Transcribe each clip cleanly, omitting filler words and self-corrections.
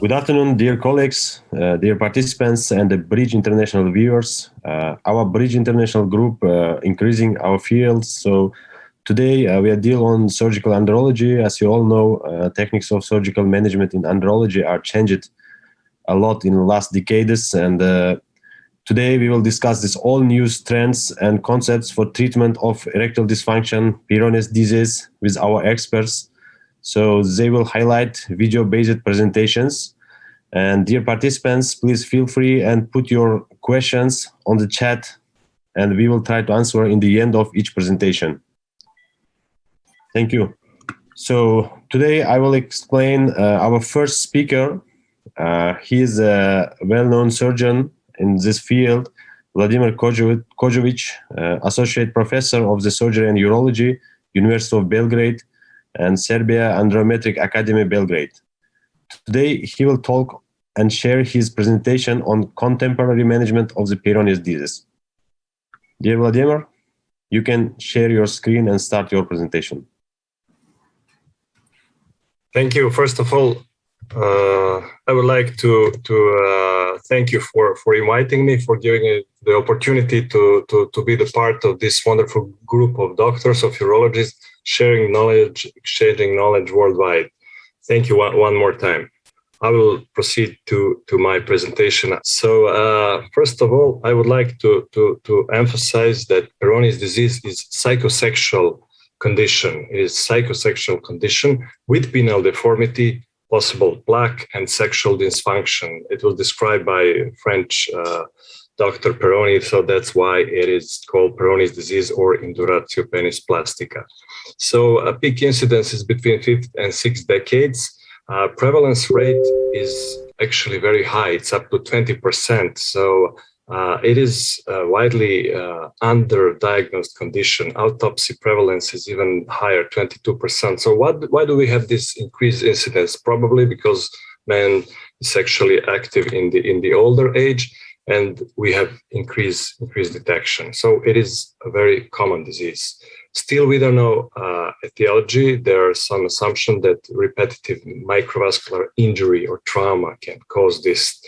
Good afternoon, dear colleagues, dear participants, and the Bridge International viewers. Our Bridge International group increasing our fields. So today we are deal on surgical andrology. As you all know, techniques of surgical management in andrology are changed a lot in the last decades. And today we will discuss this all new trends and concepts for treatment of erectile dysfunction, Peyronie's disease with our experts. So they will highlight video-based presentations. And dear participants, please feel free and put your questions on the chat, and we will try to answer in the end of each presentation. Thank you. So today I will explain our first speaker. He is a well-known surgeon in this field, Vladimir Kojovic, Associate Professor of the Surgery and Urology, University of Belgrade, and Serbia Andrometric Academy, Belgrade. Today, he will talk and share his presentation on contemporary management of the Peyronie's disease. Dear Vladimir, you can share your screen and start your presentation. Thank you. First of all, I would like to thank you for inviting me, for giving me the opportunity to be the part of this wonderful group of doctors, of urologists, sharing knowledge, exchanging knowledge worldwide. Thank you one more time. I will proceed to my presentation. So first of all, I would like to emphasize that Peyronie's disease is psychosexual condition. It is psychosexual condition with penile deformity, possible plaque, and sexual dysfunction. It was described by French Dr. Peyronie, so that's why it is called Peyronie's disease or induratio penis plastica. So a peak incidence is between 5th and 6th decades. Prevalence rate is actually very high. It's up to 20%. So it is a widely underdiagnosed condition. Autopsy prevalence is even higher, 22%. So why do we have this increased incidence? Probably because men is sexually active in the older age, and we have increased detection. So it is a very common disease. Still, we don't know etiology. There are some assumptions that repetitive microvascular injury or trauma can cause this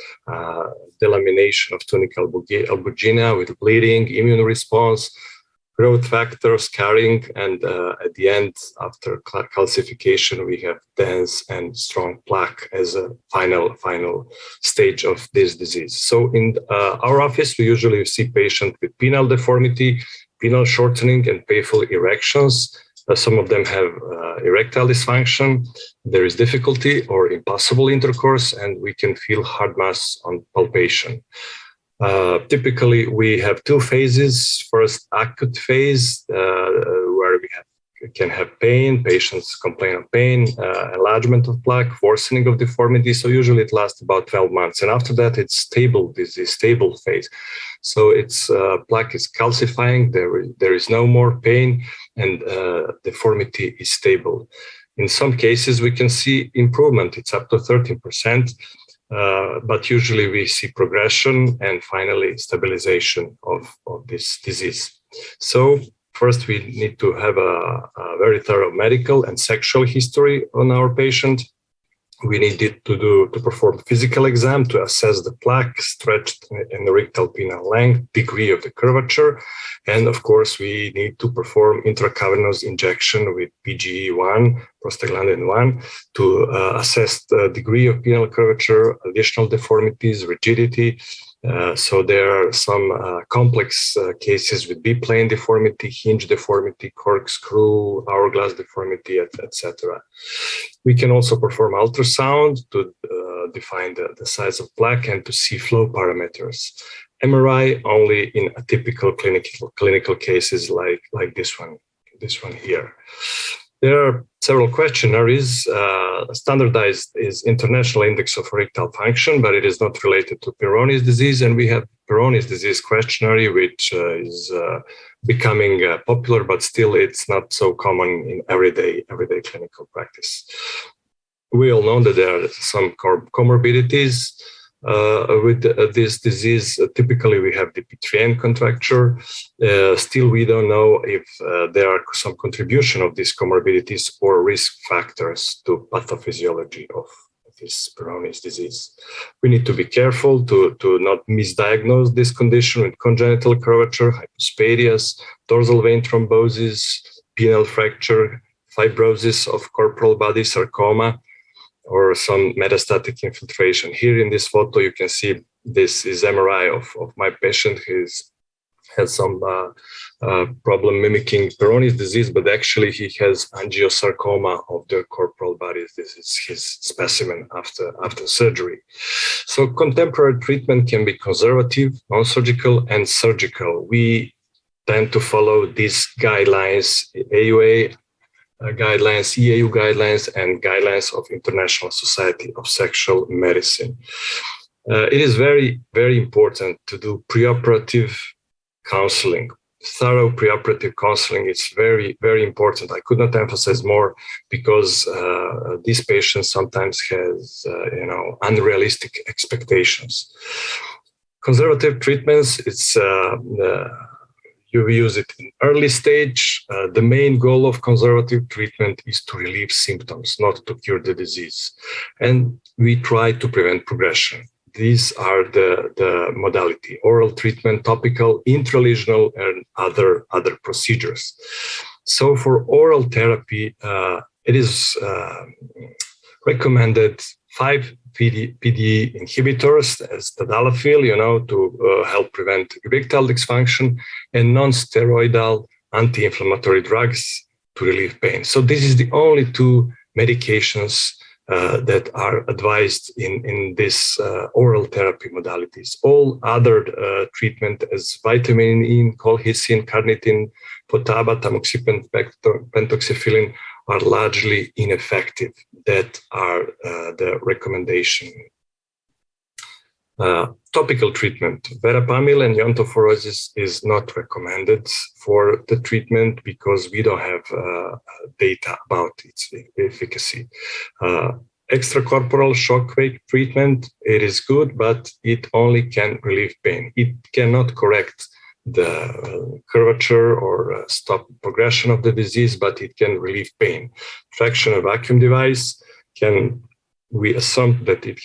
delamination of tunica albuginea with bleeding, immune response, growth factor, scarring, and at the end, after calcification, we have dense and strong plaque as a final stage of this disease. So in our office, we usually see patients with penile deformity, penile shortening, and painful erections. Some of them have erectile dysfunction. There is difficulty or impossible intercourse, and we can feel hard mass on palpation. Typically, we have two phases. First, acute phase, where we can have pain. Patients complain of pain, enlargement of plaque, worsening of deformity. So usually it lasts about 12 months. And after that, it's stable. This is stable phase. So it's plaque is calcifying. There is no more pain, and deformity is stable. In some cases, we can see improvement. It's up to 13%. But usually we see progression and finally stabilization of this disease. So first, we need to have a very thorough medical and sexual history on our patient. We need to perform physical exam to assess the plaque, stretch and rectal penile length, degree of the curvature. And of course, we need to perform intracavernous injection with PGE1, prostaglandin 1, to assess the degree of penile curvature, additional deformities, rigidity. So there are some complex cases with B-plane deformity, hinge deformity, corkscrew, hourglass deformity, etc. We can also perform ultrasound to define the size of plaque and to see flow parameters. MRI only in atypical clinical cases like this one here. There are several questionnaires. Standardized is International Index of Erectile Function, but it is not related to Peyronie's disease. And we have Peyronie's disease questionnaire, which is becoming popular, but still it's not so common in everyday clinical practice. We all know that there are some comorbidities with this disease. Typically, we have the Dupuytren contracture. Still, we don't know if there are some contribution of these comorbidities or risk factors to pathophysiology of this Peyronie's disease. We need to be careful to not misdiagnose this condition with congenital curvature, hypospadias, dorsal vein thrombosis, penile fracture, fibrosis of corporal body, sarcoma, or some metastatic infiltration. Here in this photo, you can see this is MRI of my patient who has some problem mimicking Peyronie's disease, but actually he has angiosarcoma of the corporal body. This is his specimen after surgery. So contemporary treatment can be conservative, non-surgical, and surgical. We tend to follow these guidelines, AUA guidelines, EAU guidelines, and guidelines of International Society of Sexual Medicine. It is very, very important to do preoperative counseling. Thorough preoperative counseling is very, very important. I could not emphasize more because these patients sometimes has, unrealistic expectations. Conservative treatments, you use it in early stage. The main goal of conservative treatment is to relieve symptoms, not to cure the disease. And we try to prevent progression. These are the modality: oral treatment, topical, intralesional, and other procedures. So for oral therapy, it is recommended 5 PDE inhibitors as tadalafil, to help prevent erectile dysfunction, and non-steroidal anti-inflammatory drugs to relieve pain. So this is the only 2 medications that are advised in this oral therapy modalities. All other treatment as vitamin E, colchicine, carnitine, potaba, tamoxifen, pentoxifillin are largely ineffective. That are the recommendation. Topical treatment, verapamil and iontophoresis is not recommended for the treatment because we don't have data about its efficacy. Extracorporeal shockwave treatment, it is good, but it only can relieve pain. It cannot correct the curvature or stop progression of the disease, but it can relieve pain. Fractional vacuum device we assume that it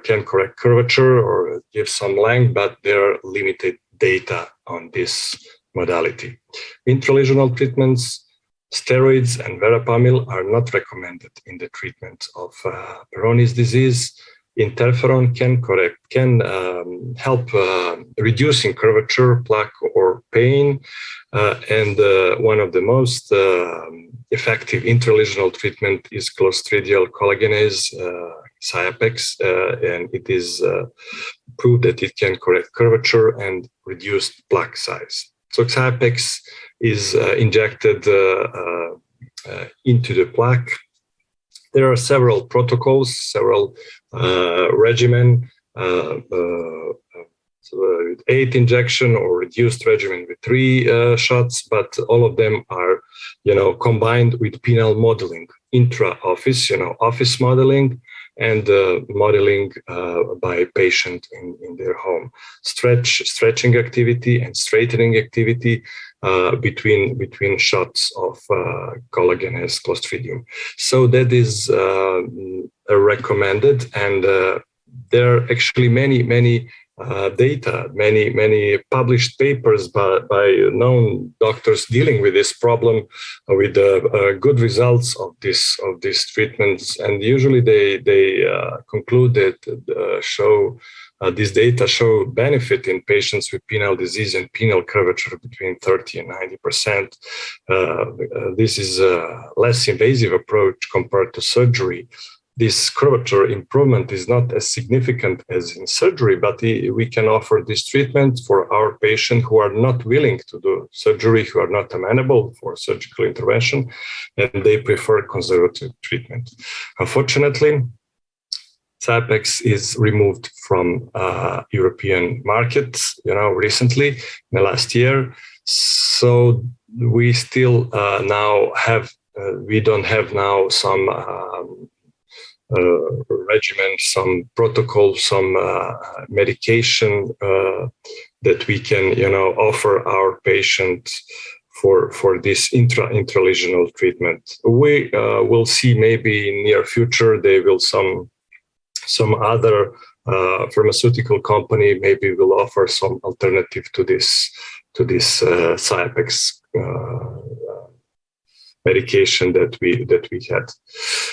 can correct curvature or give some length, but there are limited data on this modality. Intralesional treatments, steroids and verapamil are not recommended in the treatment of Peyronie's disease. Interferon can help reducing curvature, plaque, or pain, and one of the most effective intralesional treatment is clostridial collagenase, Xiapex, and it is proved that it can correct curvature and reduce plaque size. So Xiapex is injected into the plaque. There are several protocols, several regimen, 8 injection or reduced regimen with 3 shots, but all of them are, combined with penile modeling, intra-office, office modeling, and modeling by patient in their home. Stretching activity and straightening activity between shots of collagenase Clostridium. So that is recommended, and there are actually many data, many published papers by known doctors dealing with this problem, with good results of these treatments, and usually they conclude that these data show benefit in patients with penile disease and penile curvature between 30 and 90%. This is a less invasive approach compared to surgery. This curvature improvement is not as significant as in surgery, but we can offer this treatment for our patients who are not willing to do surgery, who are not amenable for surgical intervention, and they prefer conservative treatment. Unfortunately, Xiapex is removed from European markets, recently, in the last year. So we still we don't have now some regimen, some protocol, some medication that we can, offer our patients for this intralesional treatment. We will see maybe in near future they will some some other pharmaceutical company maybe will offer some alternative to this Ciapex medication that we had.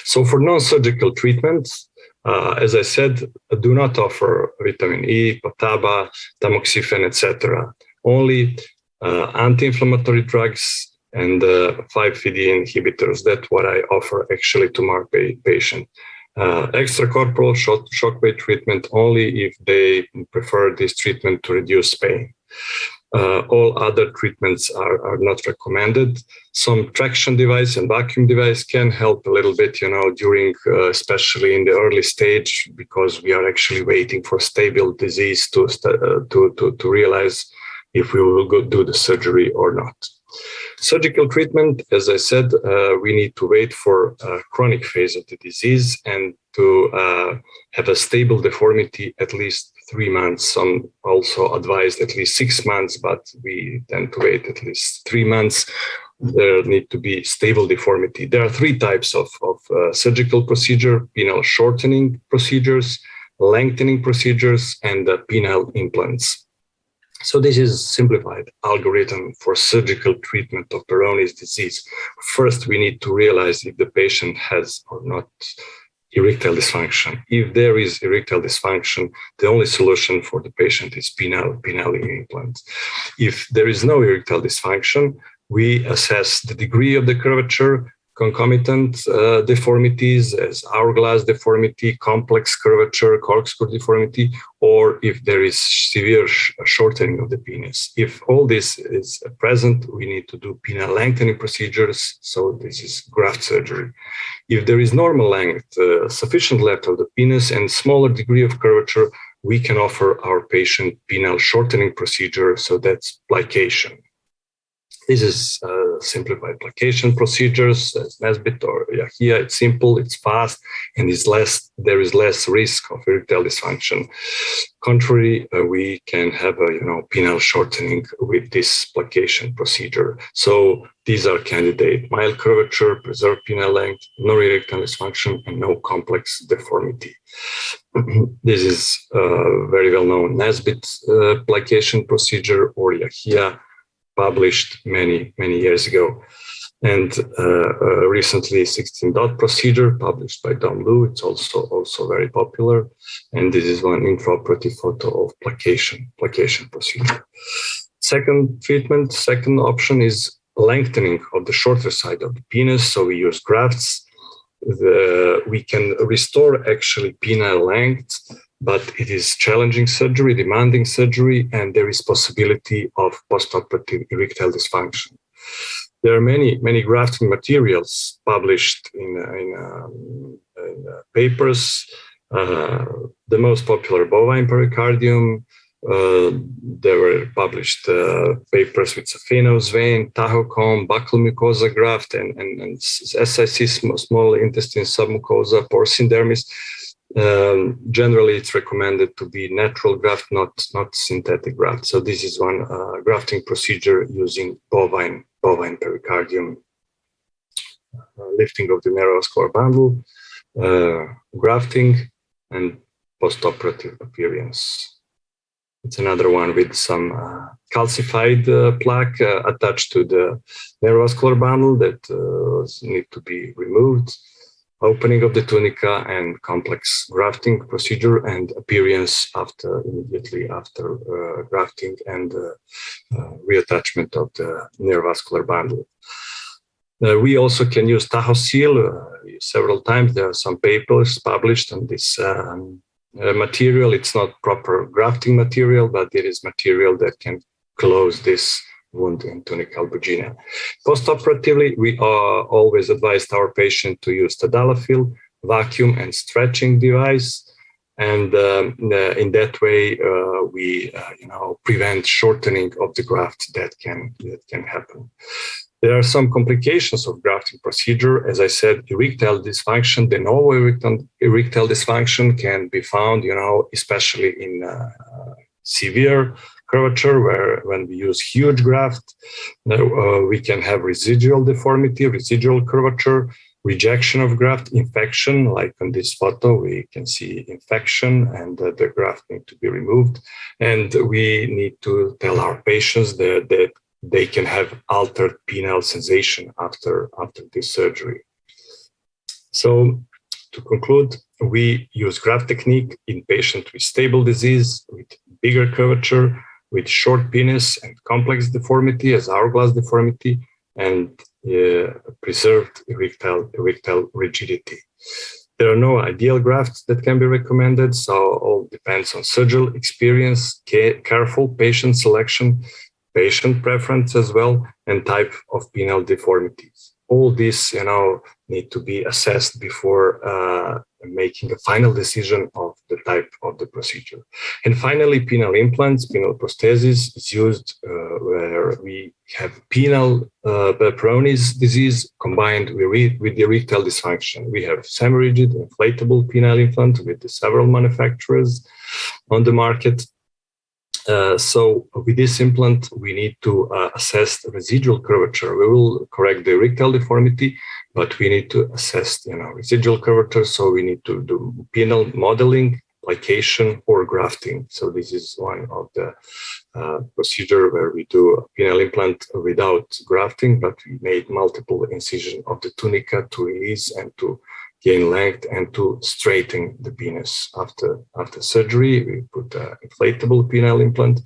So for non-surgical treatments, as I said, do not offer vitamin E, Pataba, tamoxifen, etc. Only anti-inflammatory drugs and 5-FDG inhibitors. That's what I offer actually to my patient. Extracorporeal shockwave treatment only if they prefer this treatment to reduce pain. All other treatments are not recommended. Some traction device and vacuum device can help a little bit, during, especially in the early stage, because we are actually waiting for stable disease to realize if we will go do the surgery or not. Surgical treatment, as I said, we need to wait for a chronic phase of the disease and to have a stable deformity at least 3 months. Some also advised at least 6 months, but we tend to wait at least 3 months. There need to be stable deformity. There are 3 types of surgical procedure: penile shortening procedures, lengthening procedures, and penile implants. So this is simplified algorithm for surgical treatment of Peyronie's disease. First, we need to realize if the patient has or not erectile dysfunction. If there is erectile dysfunction, the only solution for the patient is penile implant. If there is no erectile dysfunction, we assess the degree of the curvature, concomitant deformities as hourglass deformity, complex curvature, corkscrew deformity, or if there is severe shortening of the penis. If all this is present, we need to do penile lengthening procedures. So this is graft surgery. If there is normal length, sufficient length of the penis and smaller degree of curvature, we can offer our patient penile shortening procedure. So that's plication. This is simplified plication procedures, as Nesbitt or Yahia. It's simple, it's fast, and there is less risk of erectile dysfunction. Contrary, we can have a penile shortening with this plication procedure. So these are candidate: mild curvature, preserved penile length, no erectile dysfunction, and no complex deformity. This is very well known Nesbitt plication procedure, or Yahia, published many years ago. And recently 16-dot procedure published by Dom Lu. It's also very popular. And this is one intraoperative photo of plication procedure. Second option is lengthening of the shorter side of the penis. So we use grafts. We can restore actually penile length, but it is challenging surgery, demanding surgery, and there is possibility of postoperative erectile dysfunction. There are many grafting materials published in papers. The most popular bovine pericardium. There were published papers with saphenous vein, tachocomb, buccal mucosa graft, and SIC, small intestine submucosa, porcine dermis. Generally, it's recommended to be natural graft, not synthetic graft. So this is one grafting procedure using bovine pericardium, lifting of the neurovascular bundle, grafting, and postoperative appearance. It's another one with some calcified plaque attached to the neurovascular bundle that need to be removed. Opening of the tunica and complex grafting procedure, and appearance immediately after grafting and reattachment of the neurovascular bundle. We also can use TahoSeal several times. There are some papers published on this material. It's not proper grafting material, but it is material that can close this wound in tunica albuginea. Postoperatively, we always advised our patient to use tadalafil, vacuum, and stretching device, and in that way we prevent shortening of the graft that can happen. There are some complications of grafting procedure. As I said, erectile dysfunction, de novo erectile dysfunction can be found, especially in severe curvature, where when we use huge graft, we can have residual deformity, residual curvature. rejection of graft, infection, like on this photo, we can see infection and the graft need to be removed. And we need to tell our patients that they can have altered penile sensation after this surgery. So to conclude, we use graft technique in patients with stable disease, with bigger curvature, with short penis and complex deformity as hourglass deformity, and preserved erectile rigidity. There are no ideal grafts that can be recommended, so all depends on surgical experience, careful patient selection, patient preference as well, and type of penile deformities. All this, need to be assessed before making a final decision of the type of the procedure. And finally, penile implants, penile prosthesis is used where we have penile Peyronie's disease combined with the erectile dysfunction. We have semi-rigid inflatable penile implant with several manufacturers on the market. So with this implant, we need to assess the residual curvature. We will correct the erectile deformity, but we need to assess, residual curvature. So we need to do penile modeling, plication, or grafting. So this is one of the procedure where we do a penile implant without grafting, but we made multiple incision of the tunica to release and to gain length and to straighten the penis. After surgery, we put an inflatable penile implant.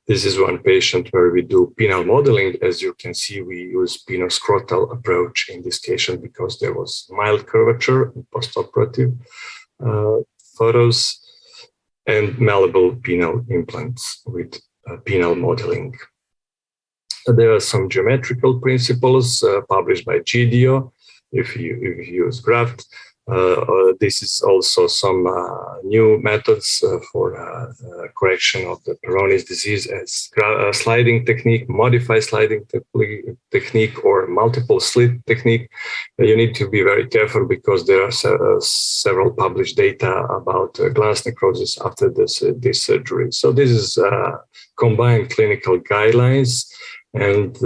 This is one patient where we do penile modeling. As you can see, we use penoscrotal approach in this patient because there was mild curvature in postoperative photos, and malleable penile implants with penile modeling. There are some geometrical principles published by GDO. If you use graft, this is also some new methods for correction of the Peyronie's disease as sliding technique, modified sliding technique, or multiple slit technique. You need to be very careful because there are several published data about glans necrosis after this surgery. So this is combined clinical guidelines, and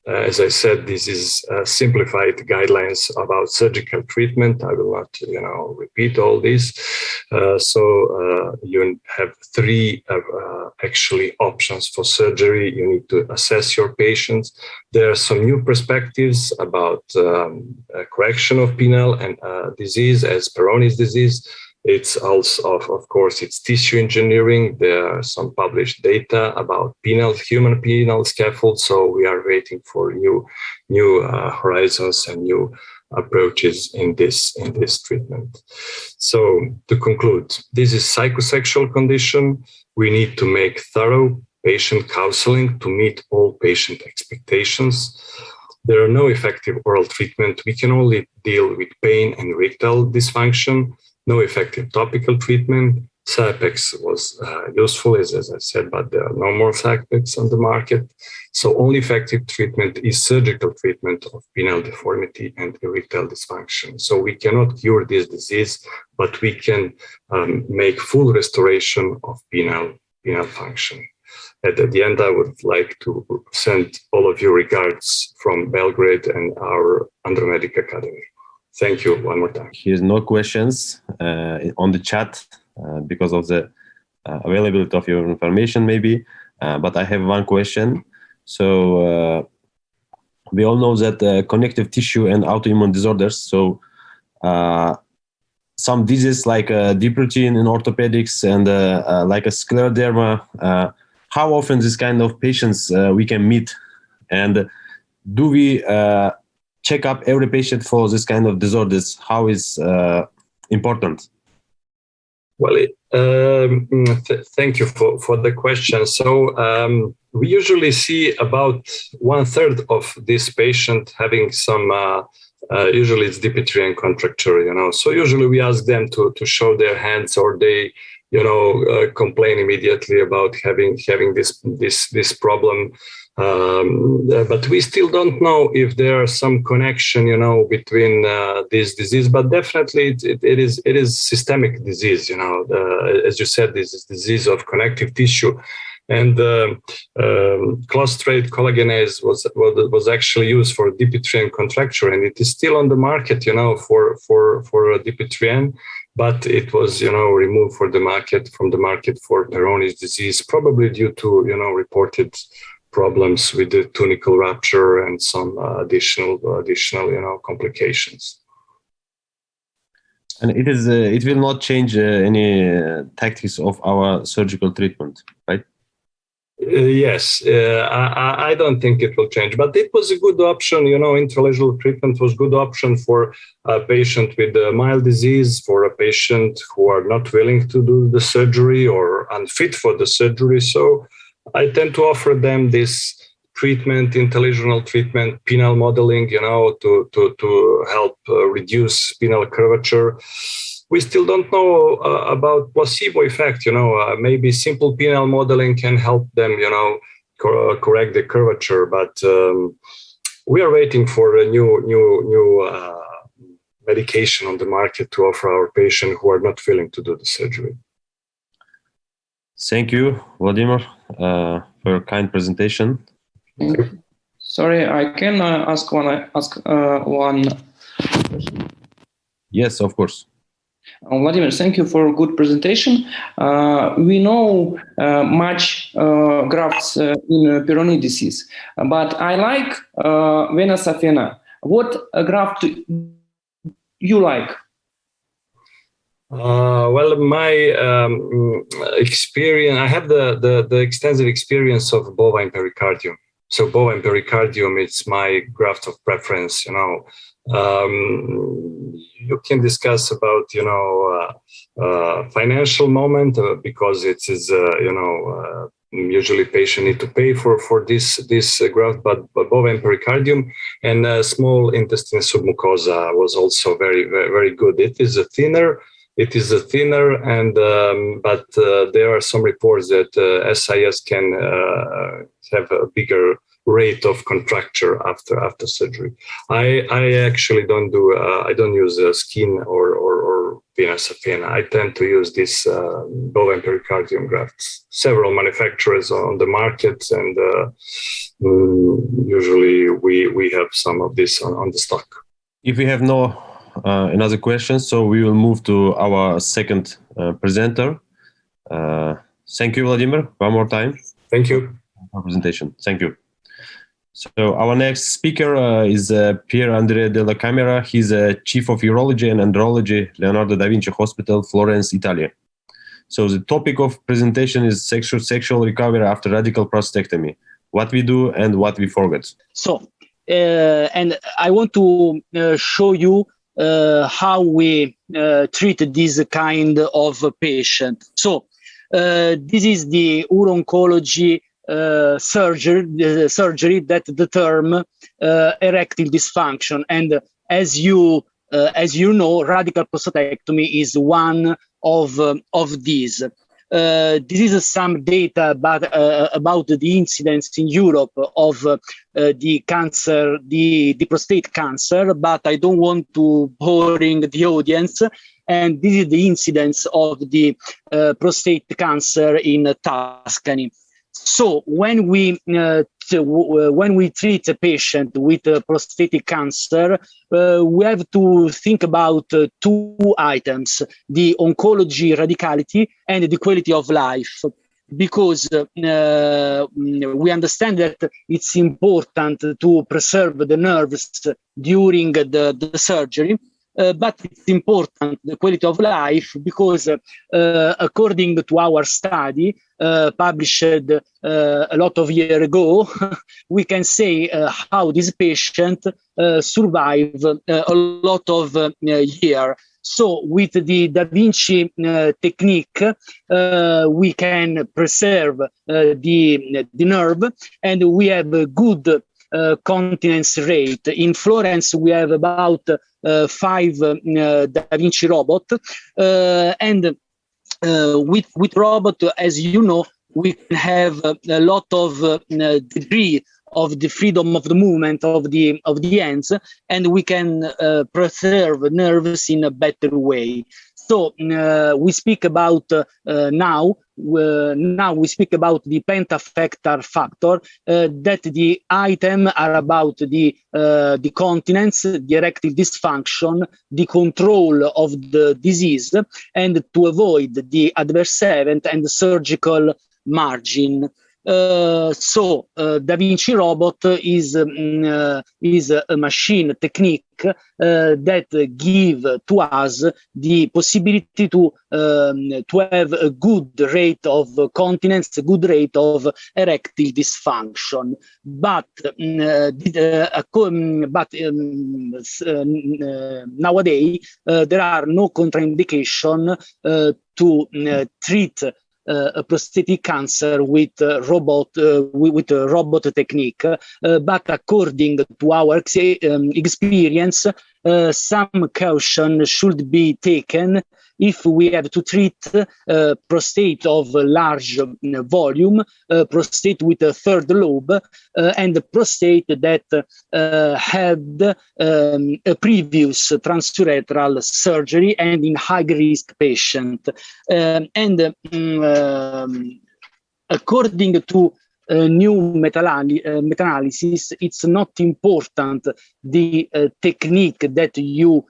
as I said, this is simplified guidelines about surgical treatment. I will not, repeat all this. So you have three actually options for surgery. You need to assess your patients. There are some new perspectives about correction of penile and disease as Peyronie's disease. It's also, of course, it's tissue engineering. There are some published data about human penile scaffold. So we are waiting for new horizons and new approaches in this treatment. So to conclude, this is psychosexual condition. We need to make thorough patient counseling to meet all patient expectations. There are no effective oral treatment. We can only deal with pain and erectile dysfunction. No effective topical treatment. Sapex was useful, as I said, but there are no more Sapex on the market. So only effective treatment is surgical treatment of penile deformity and erectile dysfunction. So we cannot cure this disease, but we can make full restoration of penile function. At the end, I would like to send all of you regards from Belgrade and our Andromedic Academy. Thank you one more time. Here's no questions on the chat because of the availability of your information, maybe. But I have one question. So we all know that connective tissue and autoimmune disorders. So some diseases like deep routine in orthopedics and like a scleroderma. How often this kind of patients we can meet, and do we check up every patient for this kind of disorders? How is important? Well, thank you for the question. So we usually see about 1/3 of this patient having some, usually it's dipytria and contracture, So usually we ask them to show their hands, or they, complain immediately about having this problem. But we still don't know if there is some connection, between this disease. But definitely, it is systemic disease. As you said, this is disease of connective tissue, And clostrate collagenase was actually used for DP3N contracture, and it is still on the market, for DP3N, but it was, removed from the market for Peyronie's disease, probably due to, reported problems with the tunical rupture and some additional, complications. And it will not change any tactics of our surgical treatment, right? Yes, I don't think it will change, but it was a good option. Intralesional treatment was a good option for a patient with a mild disease, for a patient who are not willing to do the surgery or unfit for the surgery. So I tend to offer them this treatment, intralesional treatment, penile modeling, to help reduce penile curvature. We still don't know about placebo effect. Maybe simple penile modeling can help them, correct the curvature. But we are waiting for a new medication on the market to offer our patients who are not willing to do the surgery. Thank you, Vladimir, for your kind presentation. Sorry, I can ask one question. Yes, of course. Vladimir, thank you for a good presentation. We know much grafts in Peyronie disease, but I like vena saphena. What graft do you like? Well, my experience, I have the extensive experience of bovine pericardium. So bovine pericardium, it's my graft of preference, You can discuss about, financial moment because it is, usually patient need to pay for this graft, but bovine pericardium and small intestine submucosa was also very, very, very good. It is a thinner, and but there are some reports that SIS can have a bigger rate of contracture after surgery. I actually don't use skin or vena saphena. I tend to use this bovine pericardium grafts. Several manufacturers on the market, and usually we have some of this on the stock. If we have no another question, so we will move to our second presenter. Thank you, Vladimir, one more time. Thank you. For presentation. Thank you. So our next speaker is Pier Andrea Della Camera. He's a Chief of Urology and Andrology, Leonardo da Vinci Hospital, Florence, Italy. So the topic of presentation is sexual recovery after radical prostatectomy. What we do and what we forget. So, and I want to show you how we treat this kind of patient. So, this is the uro-oncology surgery that determine erectile dysfunction, and as you know, radical prostatectomy is one of these. This is some data about the incidence in Europe of the cancer, the prostate cancer, but I don't want to boring the audience. And this is the incidence of the prostate cancer in Tuscany. So when we treat a patient with prostatic cancer, we have to think about two items: the oncology radicality and the quality of life, because we understand that it's important to preserve the nerves during the surgery. But it's important, the quality of life, because according to our study published a lot of years ago, we can say how this patient survived a lot of years. So with the Da Vinci technique, we can preserve the nerve, and we have a good continence rate. In Florence, we have about 5 Da Vinci robot, and with robot, as you know, we can have a lot of degree of the freedom of the movement of the hands, and we can preserve nerves in a better way. So we speak about now we speak about the pentafactor factor, that the item are about the continence, the erectile dysfunction, the control of the disease, and to avoid the adverse event and the surgical margin. So Da Vinci robot is a machine technique that give to us the possibility to have a good rate of continence, a good rate of erectile dysfunction. But nowadays there are no contraindication to treat a prostate cancer with robot technique, but according to our experience, some caution should be taken if we have to treat prostate of large volume, prostate with a third lobe, and prostate that had a previous transurethral surgery and in high-risk patient. According to new meta-analysis, it's not important the technique that you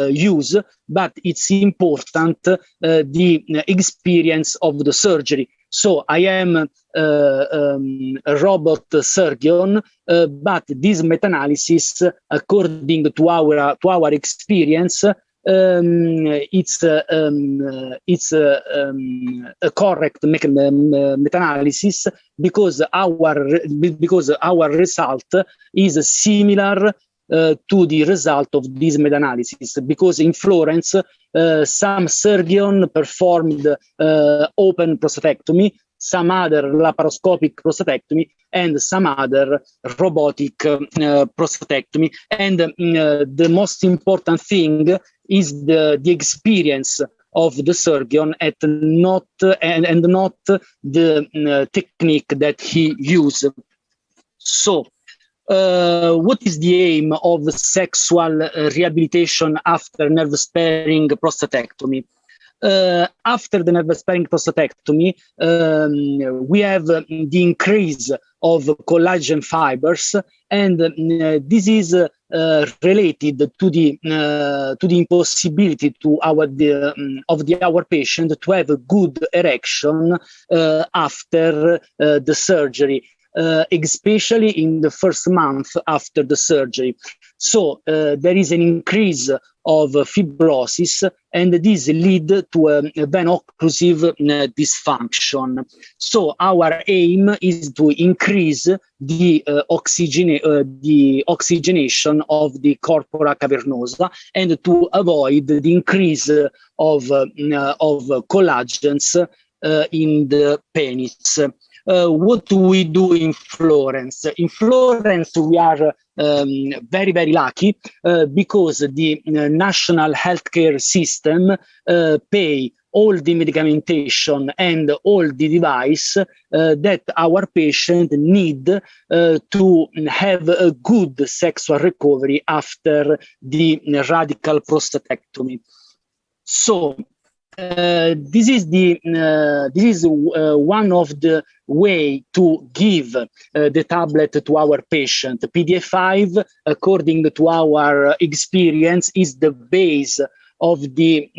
use, but it's important the experience of the surgery. So I am a robot surgeon, but this meta-analysis, according to our experience, it's a correct meta-analysis because our result is similar to the result of this meta-analysis, because in Florence some surgeon performed open prostatectomy, some other laparoscopic prostatectomy, and some other robotic prostatectomy. And the most important thing is the experience of the surgeon and not the technique that he used. So what is the aim of sexual rehabilitation after nerve-sparing prostatectomy? After the nerve-sparing prostatectomy, we have the increase of collagen fibers, and this is related to the impossibility to our patient to have a good erection after the surgery. Especially in the first month after the surgery. So there is an increase of fibrosis, and this leads to a veno-occlusive dysfunction. So our aim is to increase the oxygenation of the corpora cavernosa and to avoid the increase of collagens in the penis. What do we do in Florence? In Florence, we are very, very lucky because the national healthcare system pay all the medication and all the device that our patient need to have a good sexual recovery after the radical prostatectomy. So this is one of the way to give the tablet to our patient. PDA5, according to our experience, is the base of the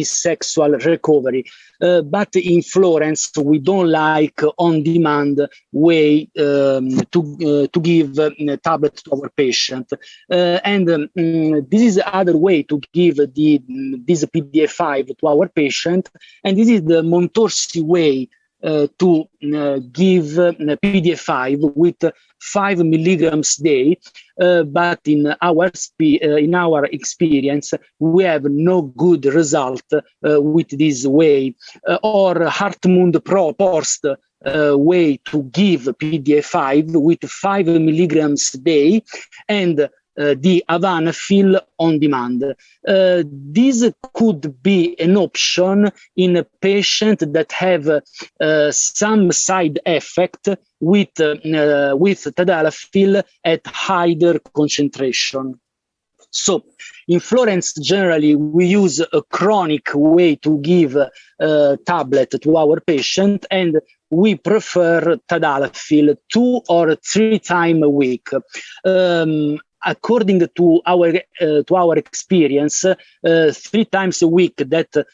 sexual recovery. But in Florence, we don't like on-demand way to give a tablet to our patient. This is other way to give this PDA5 to our patient. And this is the Montorsi way to give PDA5 with 5 milligrams a day, but in our experience, we have no good result with this way. Or Hartmut Post way to give PDA5 with 5 milligrams a day, and the Avanafil on demand. This could be an option in a patient that have some side effect with tadalafil at higher concentration. So in Florence, generally, we use a chronic way to give tablet to our patient, and we prefer tadalafil 2 or 3 times a week. According to our experience, 3 times a week that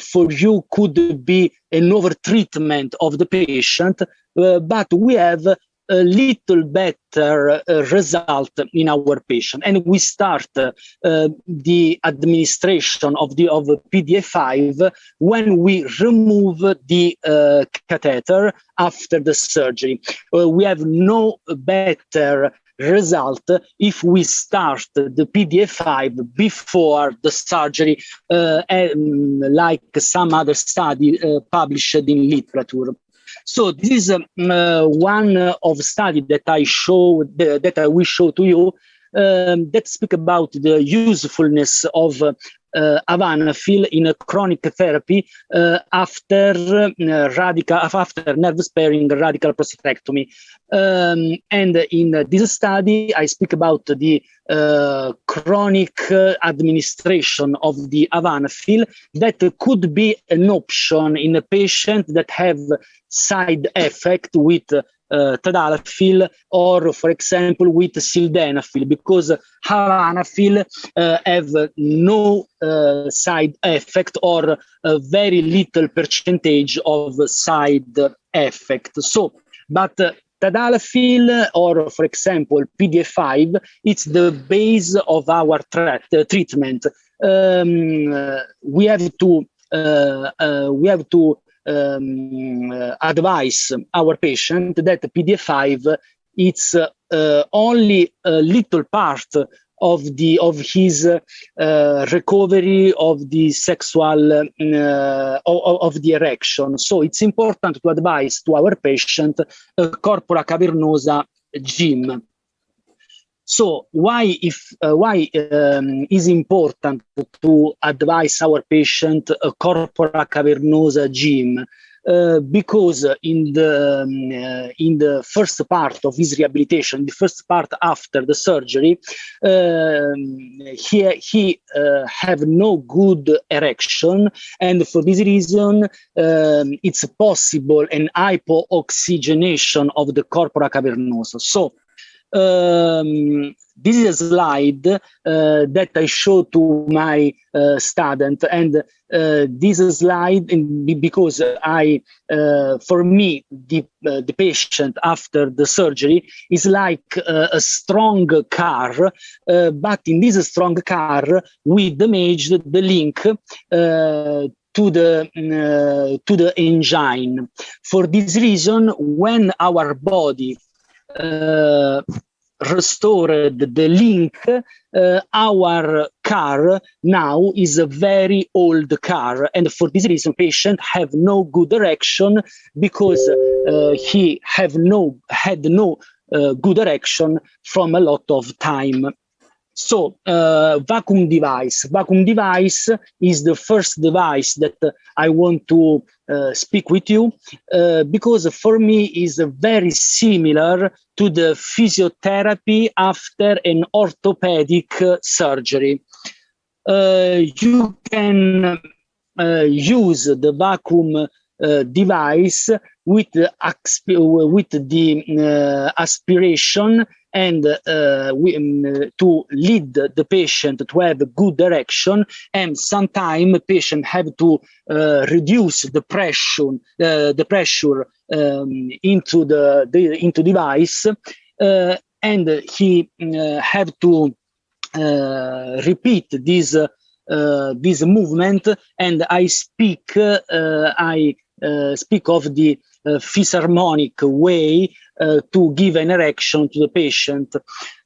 for you could be an over-treatment of the patient, but we have a little better result in our patient, and we start the administration of PDA5 when we remove the catheter after the surgery. We have no better result if we start the PDA5 before the surgery, like some other study published in literature. So this is one of study that I will show to you that speak about the usefulness of avanafil in a chronic therapy after nerve-sparing radical prostatectomy. And in this study, I speak about the chronic administration of the avanafil that could be an option in a patient that have side effect with tadalafil or, for example, with sildenafil, because avanafil have no side effect or a very little percentage of side effect. So, but tadalafil or, for example, PDA5, it's the base of our treatment. We have to advise our patient that PDA5 it's only a little part of his recovery of the sexual of the erection. So it's important to advise to our patient a corpora cavernosa gym. So why is important to advise our patient a corpora cavernosa gym? Because in the first part of his rehabilitation, the first part after the surgery, he have no good erection, and for this reason, it's possible an hypooxygenation of the corpora cavernosa. So this is a slide that I show to my student, and this slide, because for me, the patient after the surgery is like a strong car, but in this strong car, we damaged the link to the engine. For this reason, when our body restored the link, our car now is a very old car, and for this reason patient have no good erection because he had no good erection from a lot of time. So vacuum device is the first device that I want to speak with you, because for me is very similar to the physiotherapy after an orthopedic surgery. You can use the vacuum device with the aspiration and to lead the patient to have a good erection, and sometimes patient have to reduce the pressure into the device, and he have to repeat this movement. And I speak of the physiharmonic way to give an erection to the patient.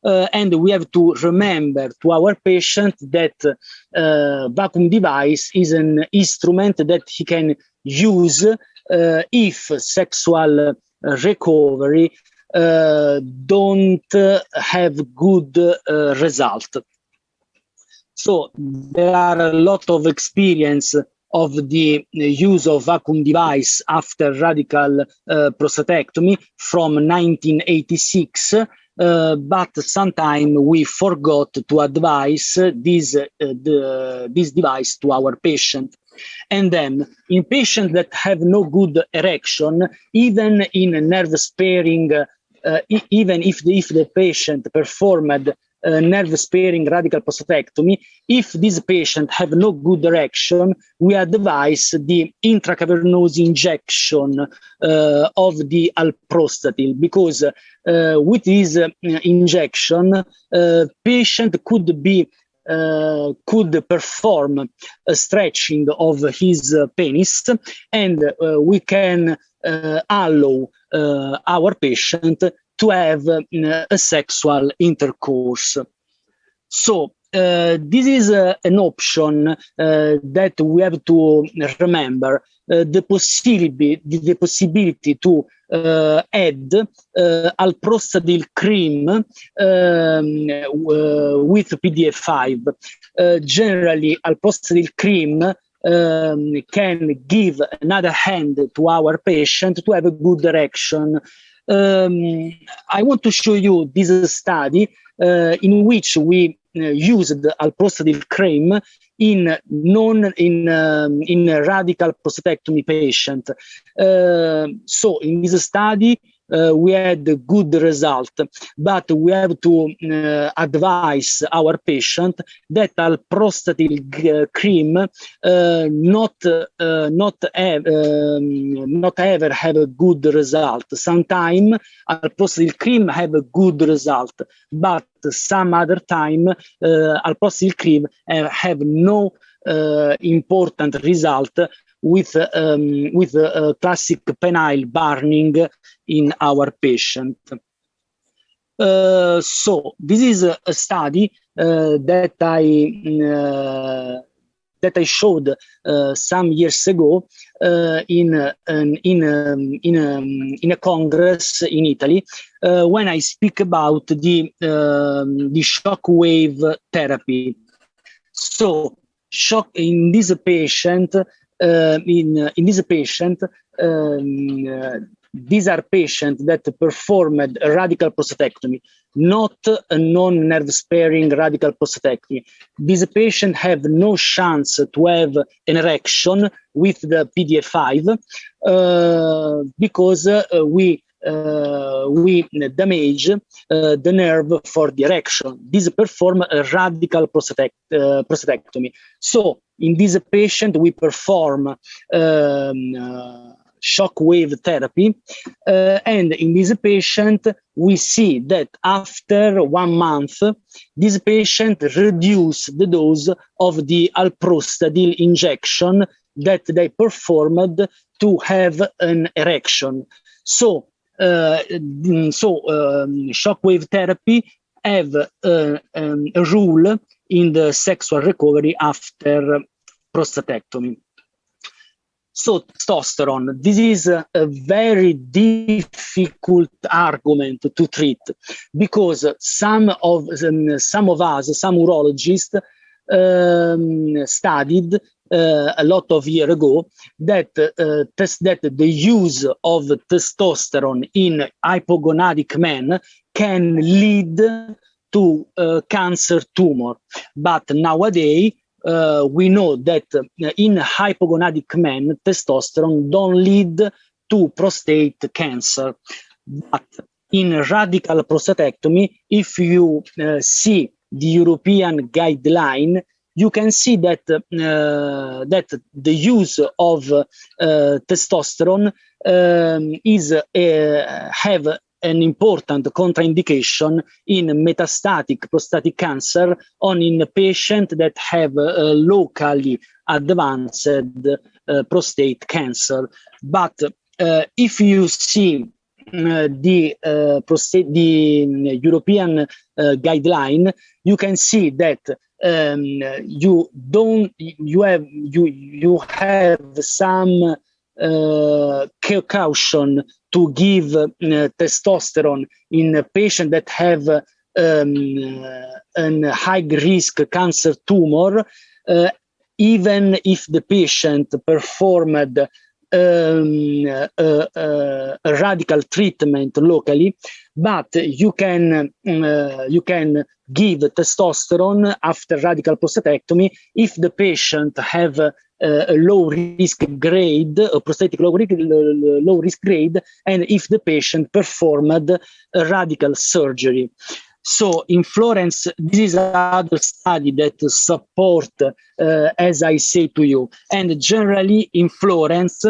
And we have to remember to our patient that vacuum device is an instrument that he can use if sexual recovery don't have good result. So there are a lot of experience of the use of vacuum device after radical prostatectomy from 1986, but sometimes we forgot to advise this device to our patient. And then in patients that have no good erection, even in nerve sparing, even if the patient performed nerve sparing radical prostatectomy, if this patient have no good erection, we advise the intracavernous injection of the alprostatil, because with this injection, patient could perform a stretching of his penis, and we can allow our patient to have a sexual intercourse. So this is an option that we have to remember, the possibility to add alprostatil cream with PDA5. Generally, alprostatil cream can give another hand to our patient to have a good erection. I want to show you this study in which we used alprostatil cream in radical prostatectomy patient. So in this study, we had a good result, but we have to advise our patient that alprostatil cream not ever have a good result. Sometimes alprostatil cream have a good result, but some other time alprostatil cream have no important result with classic penile burning in our patient. So this is a study that I showed some years ago in a congress in Italy when I speak about the shockwave therapy. So in this patient. These are patients that performed a radical prostatectomy, not a non-nerve sparing radical prostatectomy. These patients have no chance to have an erection with the PDA5 because we damage the nerve for the erection. This perform a radical prostatectomy. So in this patient, we perform shockwave therapy, and in this patient, we see that after 1 month, this patient reduced the dose of the alprostatil injection that they performed to have an erection. So shockwave therapy have a rule in the sexual recovery after prostatectomy. So testosterone, this is a very difficult argument to treat because some of us, some urologists studied a lot of years ago that the use of testosterone in hypogonadic men can lead to cancer tumor. But nowadays, we know that in hypogonadic men, testosterone don't lead to prostate cancer. But in radical prostatectomy, if you see the European guideline, you can see that that the use of testosterone have an important contraindication in metastatic prostatic cancer in a patient that have locally advanced prostate cancer. But if you see the European guideline, you can see that you have some caution to give testosterone in a patient that have a high risk cancer tumor, even if the patient performed a radical treatment locally, but you can give testosterone after radical prostatectomy if the patient have a low risk grade, a prostatic low risk grade, and if the patient performed a radical surgery. So in Florence, this is another study that support, as I say to you, and generally in Florence,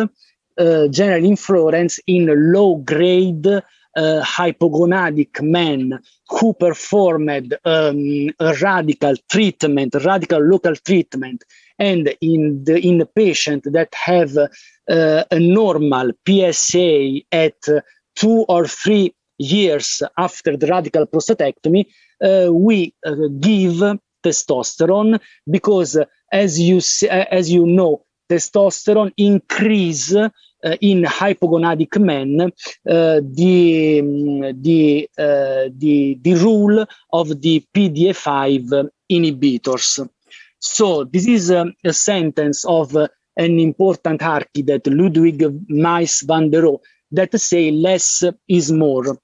in low grade hypogonadic men who performed a radical local treatment, and in the patient that have a normal PSA at 2 or 3 years after the radical prostatectomy, we give testosterone because, as you know, testosterone increase in hypogonadic men the rule of the PDE5 inhibitors. So this is a sentence of an important architect, Ludwig Mies van der Rohe, that say less is more.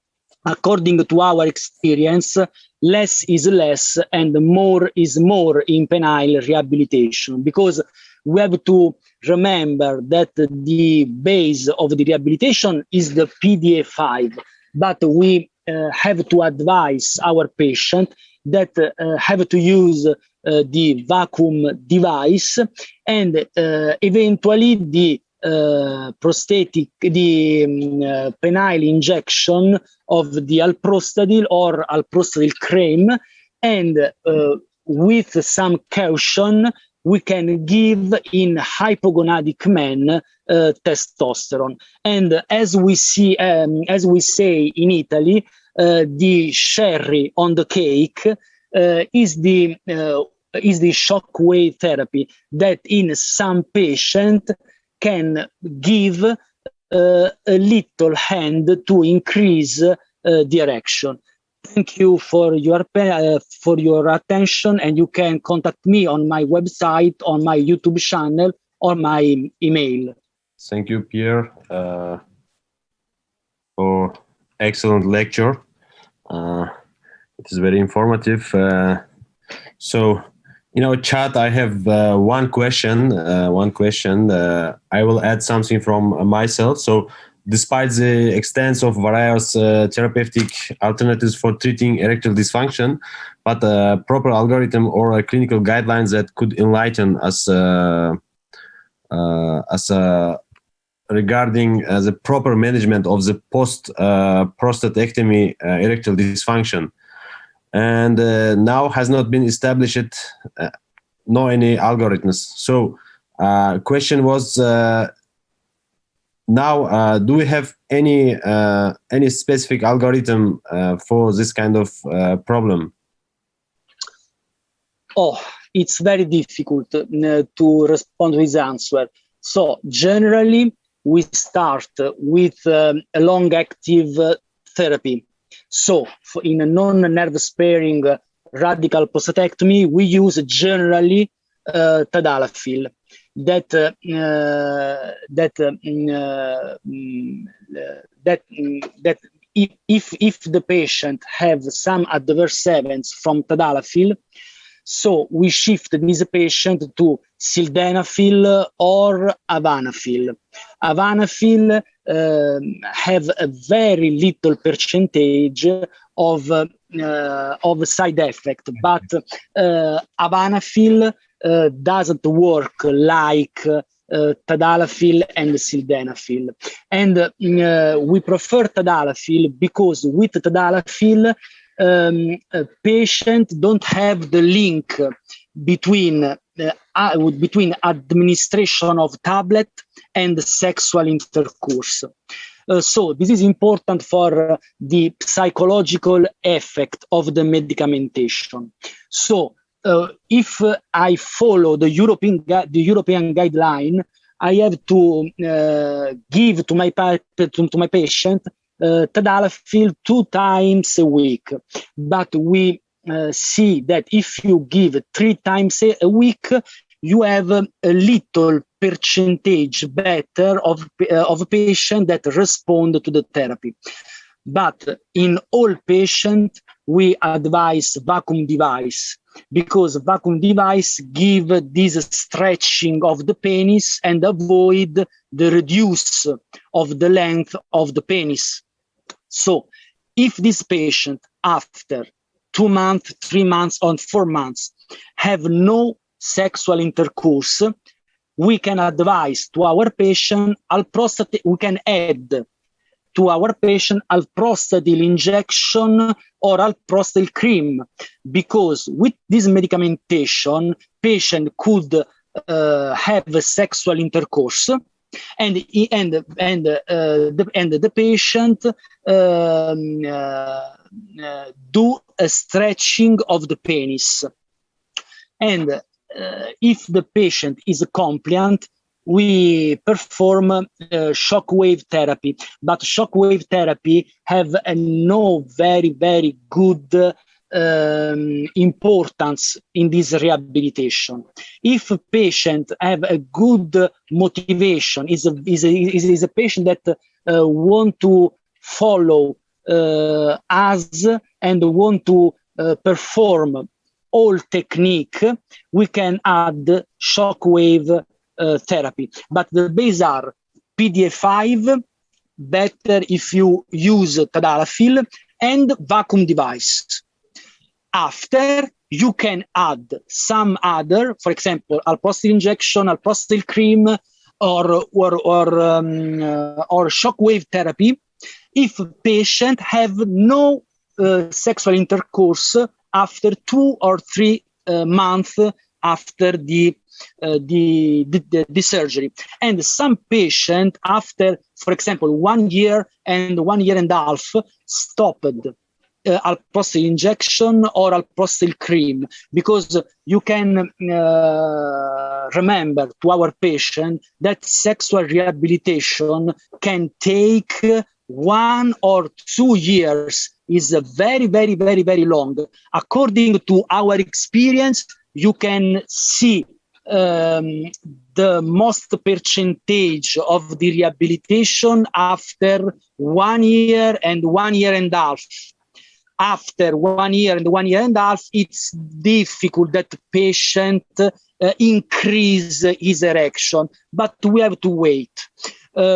According to our experience, less is less and more is more in penile rehabilitation, because we have to remember that the base of the rehabilitation is the PDE5, but we have to advise our patient that have to use the vacuum device, and eventually the penile injection of the alprostadil or alprostadil cream, and with some caution we can give in hypogonadic men testosterone. And as we say in Italy, the cherry on the cake is the shockwave therapy that in some patient can give a little hand to increase the erection. Thank you for your attention, and you can contact me on my website, on my YouTube channel, or my email. Thank you, Pierre, for excellent lecture. It is very informative. So, in our chat, I have one question. I will add something from myself. So, despite the extent of various therapeutic alternatives for treating erectile dysfunction, but a proper algorithm or clinical guidelines that could enlighten us regarding the proper management of the post-prostatectomy erectile dysfunction. And now has not been established, no any algorithms. So question was, now, do we have any specific algorithm for this kind of problem? Oh, it's very difficult to respond to this answer. So generally, we start with a long-active therapy. So in a non-nerve-sparing radical prostatectomy, we use generally tadalafil. That if the patient have some adverse events from tadalafil, so we shift this patient to sildenafil or avanafil. Avanafil have a very little percentage of side effect, but avanafil doesn't work like tadalafil and sildenafil. And we prefer tadalafil because with tadalafil, a patient don't have the link between administration of tablet and sexual intercourse. So this is important for the psychological effect of the medicamentation. So if I follow the European guideline, I have to give to my patient tadalafil 2 times a week. But we see that if you give 3 times a week, you have a little percentage better of patients that respond to the therapy. But in all patients, we advise vacuum device, because vacuum device give this stretching of the penis and avoid the reduce of the length of the penis. So if this patient after 2 months, 3 months, or 4 months have no sexual intercourse, we can advise to our patient we can add to our patient alprostadil injection or alprostadil cream, because with this medication, patient could have a sexual intercourse, and the patient do a stretching of the penis. And if the patient is compliant, we perform shockwave therapy, but shockwave therapy have a no very, very good importance in this rehabilitation. If a patient have a good motivation, is a patient that want to follow us and want to perform all technique, we can add shockwave therapy. But the base are PDA5, better if you use tadalafil, and vacuum device. After, you can add some other, for example, alprostadil injection, alprostadil cream, or shockwave therapy, if patient have no sexual intercourse after 2 or 3 months after the surgery. And some patient after, for example, 1 year and 1 year and a half, stopped alprostadil injection or alprostadil cream, because you can remember to our patient that sexual rehabilitation can take 1 or 2 years, is very, very, very, very long. According to our experience, you can see the most percentage of the rehabilitation after 1 year and 1 year and a half. After 1 year and 1 year and a half, it's difficult that the patient increase his erection, but we have to wait.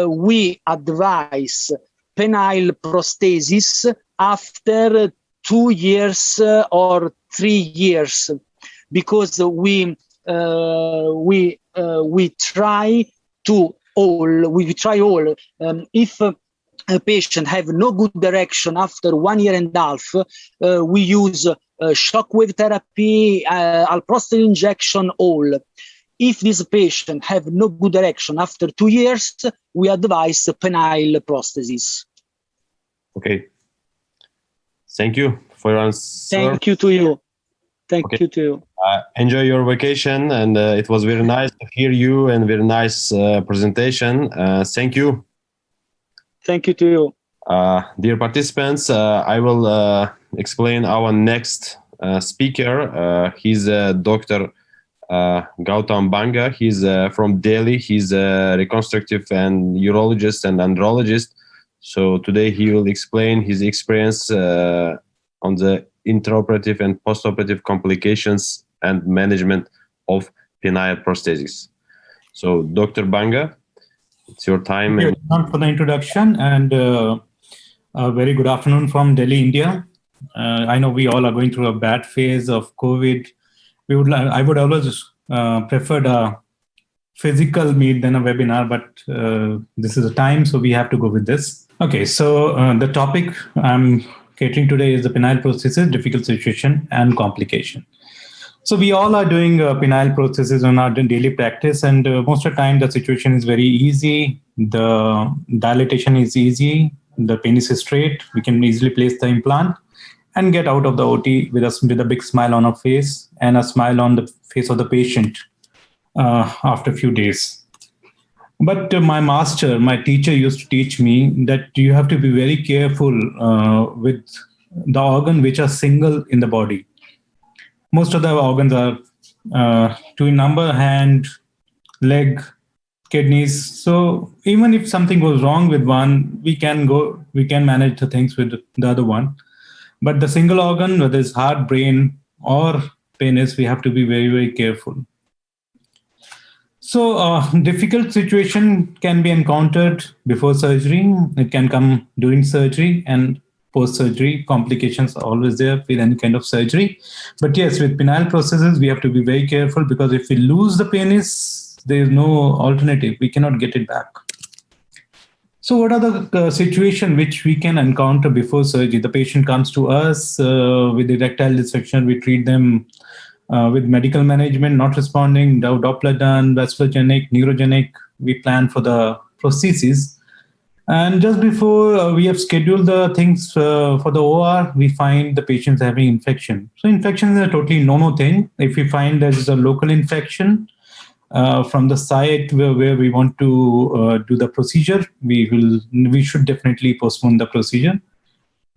We advise penile prosthesis after 2 years or 3 years, because we try all. If a patient have no good erection after 1 year and a half, we use shockwave therapy, alprostadil injection, all. If this patient have no good erection after 2 years, we advise penile prosthesis. Okay. Thank you for your answer. Thank you to you. Thank you to you. Enjoy your vacation, and it was very nice to hear you and very nice presentation. Thank you. Thank you to you. Dear participants, I will explain our next speaker. He's Dr. Gautam Banga. He's from Delhi. He's a reconstructive and urologist and andrologist. So today he will explain his experience on the intraoperative and postoperative complications and management of penile prosthesis. So Dr. Banga, it's your time. Thank you for the introduction, and a very good afternoon from Delhi, India. I know we all are going through a bad phase of COVID. I would always prefer a physical meet than a webinar, but this is a time, so we have to go with this. Okay, so the topic I'm catering today is the penile prosthesis, difficult situation and complication. So we all are doing penile prosthesis on our daily practice, and most of the time the situation is very easy. The dilatation is easy. The penis is straight. We can easily place the implant and get out of the OT with a big smile on our face and a smile on the face of the patient after a few days. But my teacher used to teach me that you have to be very careful with the organ which are single in the body. Most of the organs are to number hand, leg, kidneys. So even if something goes wrong with one, we can manage the things with the other one. But the single organ, whether it's heart, brain, or penis, we have to be very, very careful. So difficult situation can be encountered before surgery. It can come during surgery, and post-surgery complications are always there with any kind of surgery. But yes, with penile processes, we have to be very careful, because if we lose the penis, there is no alternative. We cannot get it back. So what are the situations which we can encounter before surgery? The patient comes to us with erectile dysfunction. We treat them with medical management, not responding, Doppler done, vasculogenic, neurogenic. We plan for the prosthesis. And just before we have scheduled the things for the OR, we find the patient's having infection. So infection is a totally no-no thing. If we find there is a local infection from the site where we want to do the procedure, we should definitely postpone the procedure.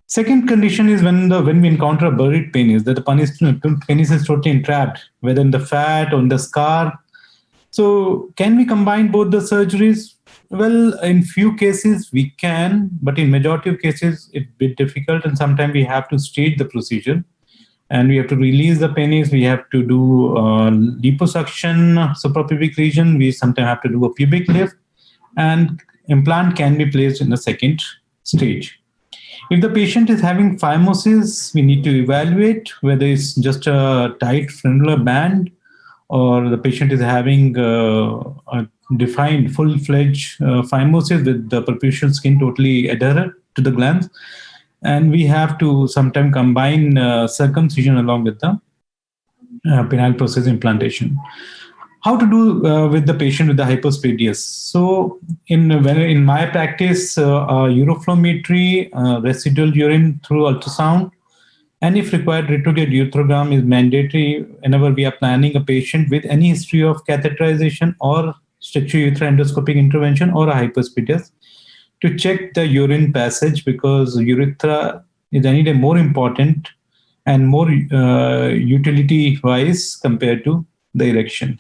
Second condition is when we encounter a buried penis, that the penis is totally entrapped, whether in the fat or in the scar. So can we combine both the surgeries? Well, in few cases we can, but in majority of cases it's a bit difficult, and sometimes we have to stage the procedure, and we have to release the penis. We have to do liposuction, suprapubic region. We sometimes have to do a pubic lift, and implant can be placed in the second stage. If the patient is having phimosis, we need to evaluate whether it's just a tight frenular band, or the patient is having a defined full-fledged phimosis with the peripheral skin totally adherent to the glands. And we have to sometimes combine circumcision along with the penile process implantation. How to do with the patient with the hypospadias? So in my practice, uroflowmetry, residual urine through ultrasound, and if required, retrograde ureterogram is mandatory whenever we are planning a patient with any history of catheterization or structural endoscopic intervention or a hypospadias, to check the urine passage, because urethra is any day more important and more utility-wise compared to the erection.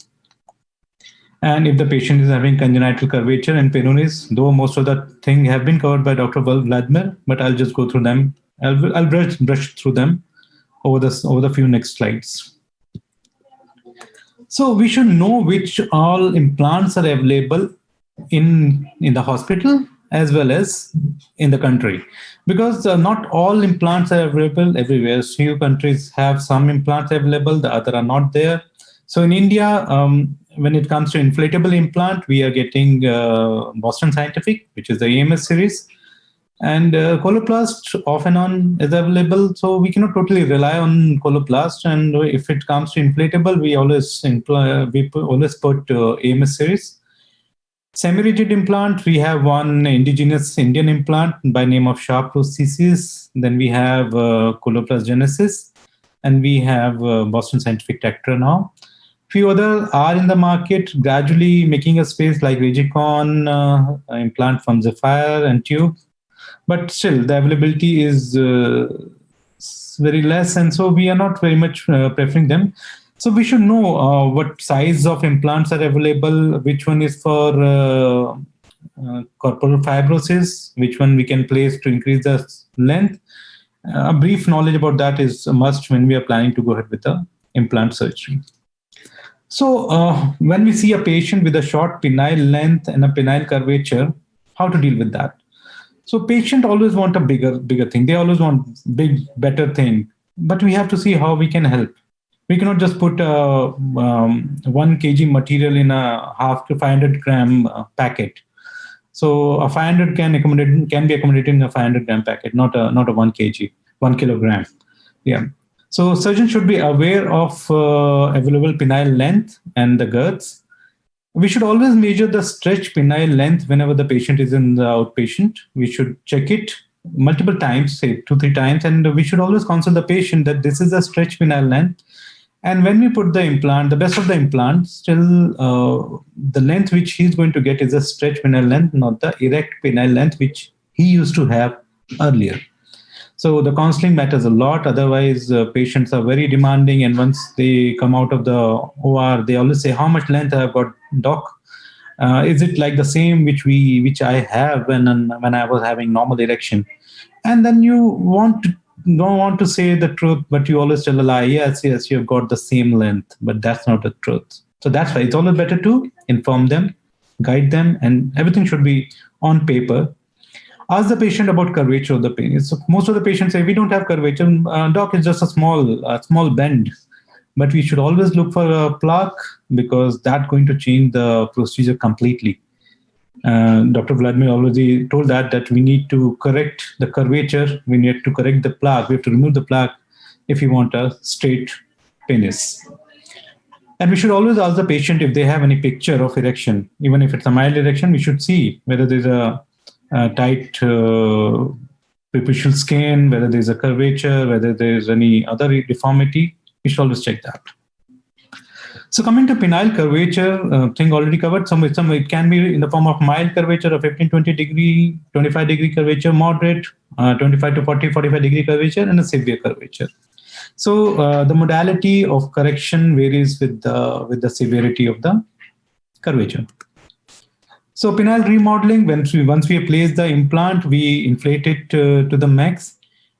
And if the patient is having congenital curvature and penonis, though most of the things have been covered by Dr. Vladimir, but I'll just go through them. I'll brush through them over the few next slides. So we should know which all implants are available in the hospital as well as in the country, because not all implants are available everywhere. Few countries have some implants available, the other are not there. So in India, when it comes to inflatable implant, we are getting Boston Scientific, which is the AMS series, and Coloplast off and on is available. So we cannot totally rely on Coloplast. And if it comes to inflatable, we always put AMS series. Semi-rigid implant, we have one indigenous Indian implant by name of Sharp Prosthesis. Then we have Coloplast Genesis, and we have Boston Scientific Tectra now. Few other are in the market, gradually making a space, like Regicon, implant from Zephyr and Tube. But still, the availability is very less, and so we are not very much preferring them. So we should know what size of implants are available, which one is for corporal fibrosis, which one we can place to increase the length. A brief knowledge about that is a must when we are planning to go ahead with the implant surgery. So when we see a patient with a short penile length and a penile curvature, how to deal with that? So patient always want a bigger thing. They always want big, better thing. But we have to see how we can help. We cannot just put 1 kg material in a half to 500 gram packet. So a 500 can be accommodated in a 500 gram packet, not a 1 kg, 1 kilogram. Yeah. So surgeon should be aware of available penile length and the girths. We should always measure the stretch penile length whenever the patient is in the outpatient. We should check it multiple times, say 2-3 times, and we should always counsel the patient that this is a stretch penile length. And when we put the implant, the best of the implant, still the length which he's going to get is a stretch penile length, not the erect penile length which he used to have earlier. So the counseling matters a lot. Otherwise, patients are very demanding, and once they come out of the OR, they always say, "How much length I have got, doc? Is it like the same which I have when I was having normal erection?" And then you don't want to say the truth, but you always tell a lie. Yes, you've got the same length, but that's not the truth. So that's why it's always better to inform them, guide them, and everything should be on paper. Ask the patient about curvature of the penis. So most of the patients say, "We don't have curvature. Doc, it's just a small bend." But we should always look for a plaque, because that's going to change the procedure completely. Dr. Vladimir already told that we need to correct the curvature. We need to correct the plaque. We have to remove the plaque if you want a straight penis. And we should always ask the patient if they have any picture of erection. Even if it's a mild erection, we should see whether there's a tight superficial skin, whether there's a curvature, whether there's any other deformity. We should always check that. So coming to penile curvature, thing already covered. It can be in the form of mild curvature of 15-20 degree, 25 degree curvature, moderate, 25 to 45 degree curvature, and a severe curvature. So the modality of correction varies with the severity of the curvature. So penile remodeling, once we place the implant, we inflate it to the max.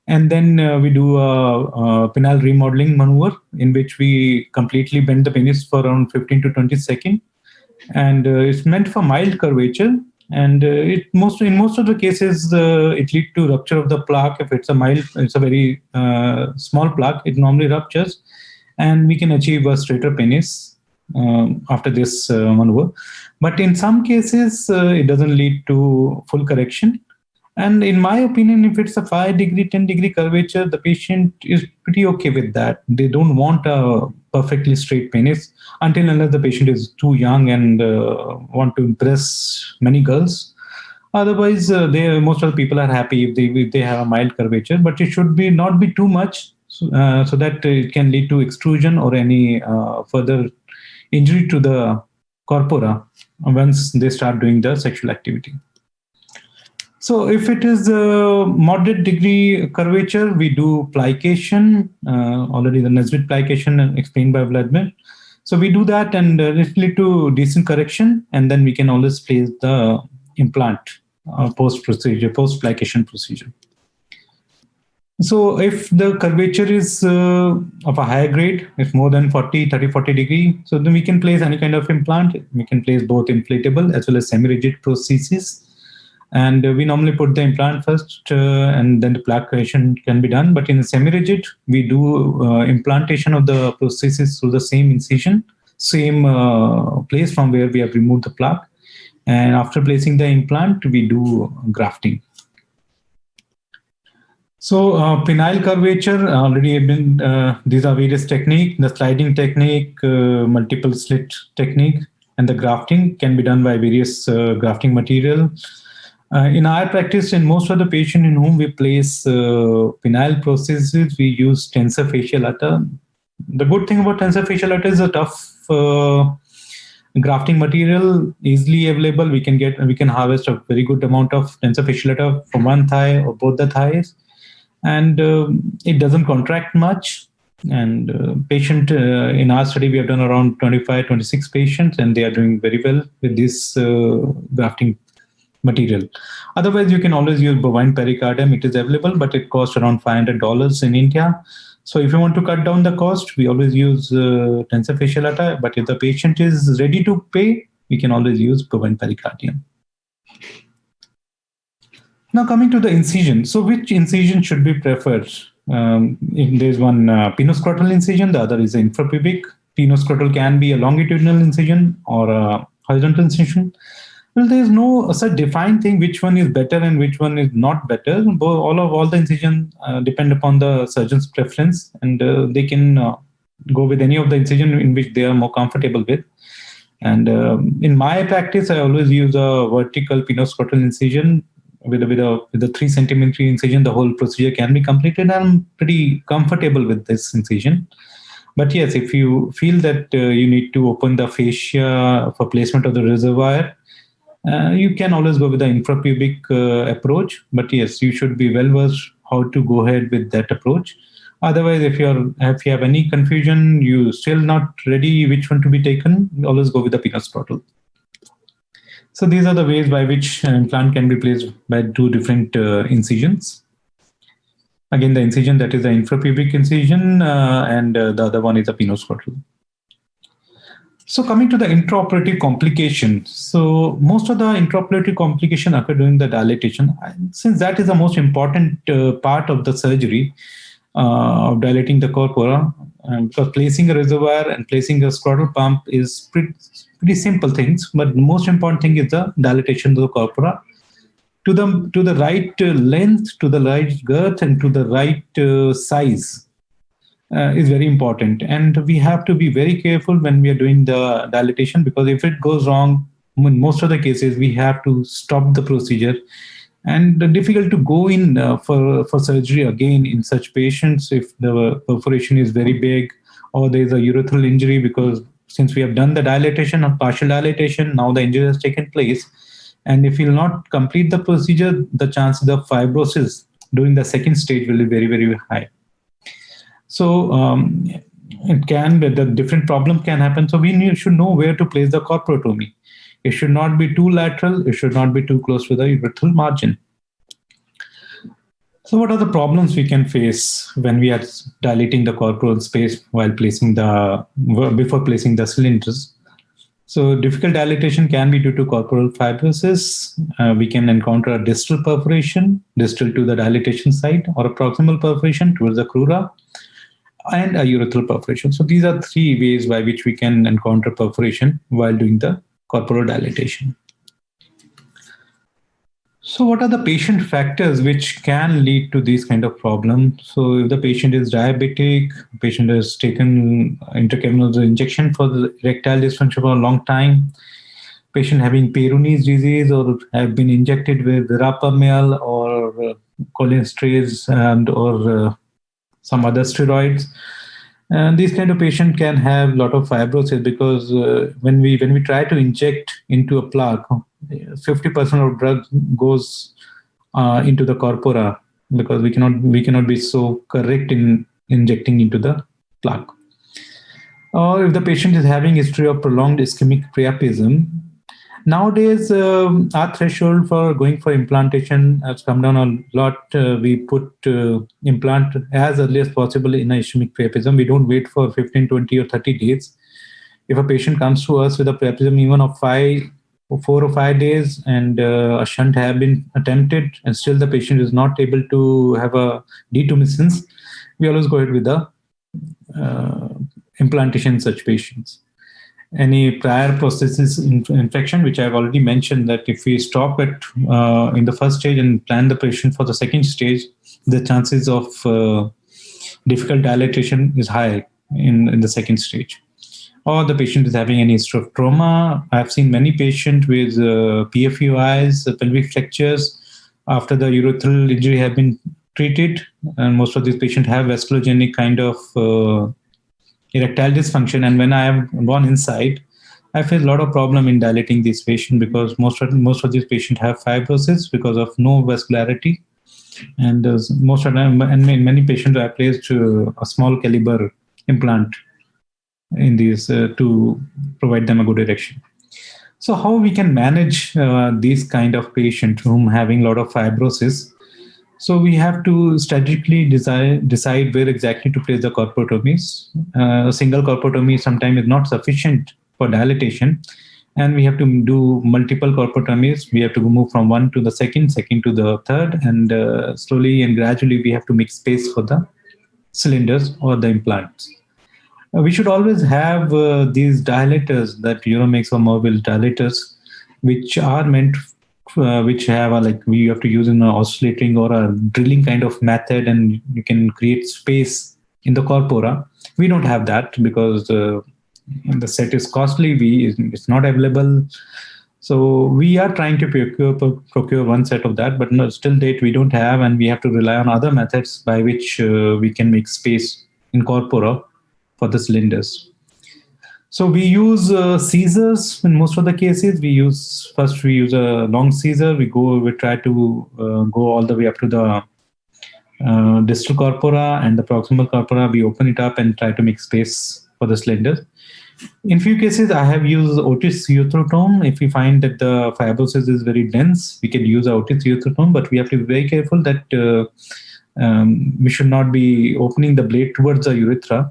And then we do a penile remodeling maneuver, in which we completely bend the penis for around 15 to 20 seconds. And it's meant for mild curvature. And in most of the cases, it leads to rupture of the plaque. If it's a very small plaque, it normally ruptures. And we can achieve a straighter penis after this maneuver. But in some cases, it doesn't lead to full correction. And in my opinion, if it's a 5 degree, 10 degree curvature, the patient is pretty okay with that. They don't want a perfectly straight penis until unless the patient is too young and want to impress many girls. Otherwise, most of the people are happy if they have a mild curvature, but it should not be too much so that it can lead to extrusion or any further injury to the corpora once they start doing the sexual activity. So if it is a moderate degree curvature, we do plication, already the Nesbitt plication explained by Vladimir. So we do that, and it leads to decent correction, and then we can always place the implant post-plication procedure. So if the curvature is of a higher grade, it's more than 30, 40 degree, so then we can place any kind of implant. We can place both inflatable as well as semi-rigid prosthesis. And we normally put the implant first, and then the plication can be done. But in a semi-rigid, we do implantation of the prosthesis through the same incision, same place from where we have removed the plaque. And after placing the implant, we do grafting. So penile curvature already have been, these are various techniques. The sliding technique, multiple slit technique, and the grafting can be done by various grafting material. In our practice, in most of the patients in whom we place penile prosthesis, we use tensor fascial atta. The good thing about tensor fascial atta is a tough grafting material, easily available. We can harvest a very good amount of tensor fascial atta from one thigh or both the thighs, and it doesn't contract much. And patient in our study, we have done around 26 patients, and they are doing very well with this grafting material. Otherwise, you can always use bovine pericardium. It is available, but it costs around $500 in India. So if you want to cut down the cost, we always use tensor fascial atta. But if the patient is ready to pay, we can always use bovine pericardium. Now coming to the incision. So which incision should be preferred? There's one pinoscrotal incision, the other is infrapubic. Pinoscrotal can be a longitudinal incision or a horizontal incision. Well, there's no such defined thing which one is better and which one is not better. All the incisions depend upon the surgeon's preference, and they can go with any of the incision in which they are more comfortable with. And in my practice, I always use a vertical pinoscrotal incision with a 3 centimeter incision. The whole procedure can be completed. I'm pretty comfortable with this incision. But yes, if you feel that you need to open the fascia for placement of the reservoir, you can always go with the infrapubic approach. But yes, you should be well versed how to go ahead with that approach. Otherwise, if you have any confusion, you still not ready which one to be taken, always go with the penoskrotal. So these are the ways by which implant can be placed by two different incisions. Again, the incision that is the infrapubic incision, and the other one is the penoskrotal. So coming to the intraoperative complications. So most of the intraoperative complications occur during the dilatation. Since that is the most important part of the surgery of dilating the corpora, because placing a reservoir and placing a scrotal pump is pretty simple things, but the most important thing is the dilatation of the corpora to the right length, to the right girth, and to the right size. Is very important, and we have to be very careful when we are doing the dilatation, because if it goes wrong, in most of the cases we have to stop the procedure, and difficult to go in for surgery again in such patients if the perforation is very big or there is a urethral injury, because since we have done the dilatation or partial dilatation, now the injury has taken place, and if we will not complete the procedure, the chances of fibrosis during the second stage will be very, very high. So the different problem can happen. So we should know where to place the corporotomy. It should not be too lateral. It should not be too close to the urethral margin. So what are the problems we can face when we are dilating the corporal space while before placing the cylinders? So difficult dilatation can be due to corporal fibrosis. We can encounter a distal perforation, distal to the dilatation site, or a proximal perforation towards the crura, and a urethral perforation. So these are three ways by which we can encounter perforation while doing the corporal dilatation. So what are the patient factors which can lead to these kind of problems? So if the patient is diabetic, patient has taken intracameral injection for the erectile dysfunction for a long time, patient having Peyronie's disease or have been injected with verapamil or cholinesterase or some other steroids, and these kind of patient can have a lot of fibrosis, because when we try to inject into a plaque, 50% of drug goes into the corpora, because we cannot be so correct in injecting into the plaque. Or if the patient is having history of prolonged ischemic priapism, nowadays our threshold for going for implantation has come down a lot. We put implant as early as possible in a ischemic priapism. We don't wait for 15, 20 or 30 days. If a patient comes to us with a priapism even of 4 or 5 days, and a shunt have been attempted and still the patient is not able to have a detumescence, we always go ahead with the implantation in such patients. Any prior prosthesis infection, which I've already mentioned, that if we stop it in the first stage and plan the patient for the second stage, the chances of difficult dilatation is high in the second stage. Or the patient is having any history of trauma. I've seen many patients with PFUIs, pelvic fractures, after the urethral injury have been treated, and most of these patients have vasculogenic kind of erectile dysfunction. And when I have gone inside, I face a lot of problem in dilating these patients, because most of these patients have fibrosis because of no vascularity, and most of them, and in many patients, I placed a small caliber implant in these to provide them a good erection. So how we can manage these kind of patients whom having a lot of fibrosis? So we have to strategically decide where exactly to place the corporotomies. A single corporotomy sometimes is not sufficient for dilatation, and we have to do multiple corporotomies. We have to move from one to the second to the third, and slowly and gradually we have to make space for the cylinders or the implants. We should always have these dilators, that Euromix or Mobile dilators, which are meant, which have we have to use in an oscillating or a drilling kind of method, and you can create space in the corpora. We don't have that because the set is costly. It's not available. So we are trying to procure one set of that, but no, still date we don't have, and we have to rely on other methods by which we can make space in corpora for the cylinders. So we use scissors in most of the cases. We use a long scissor. We try to go all the way up to the distal corpora and the proximal corpora, we open it up and try to make space for the cylinders. In few cases, I have used otis euthrotome. If we find that the fibrosis is very dense, we can use otis euthrotome, but we have to be very careful that we should not be opening the blade towards the urethra.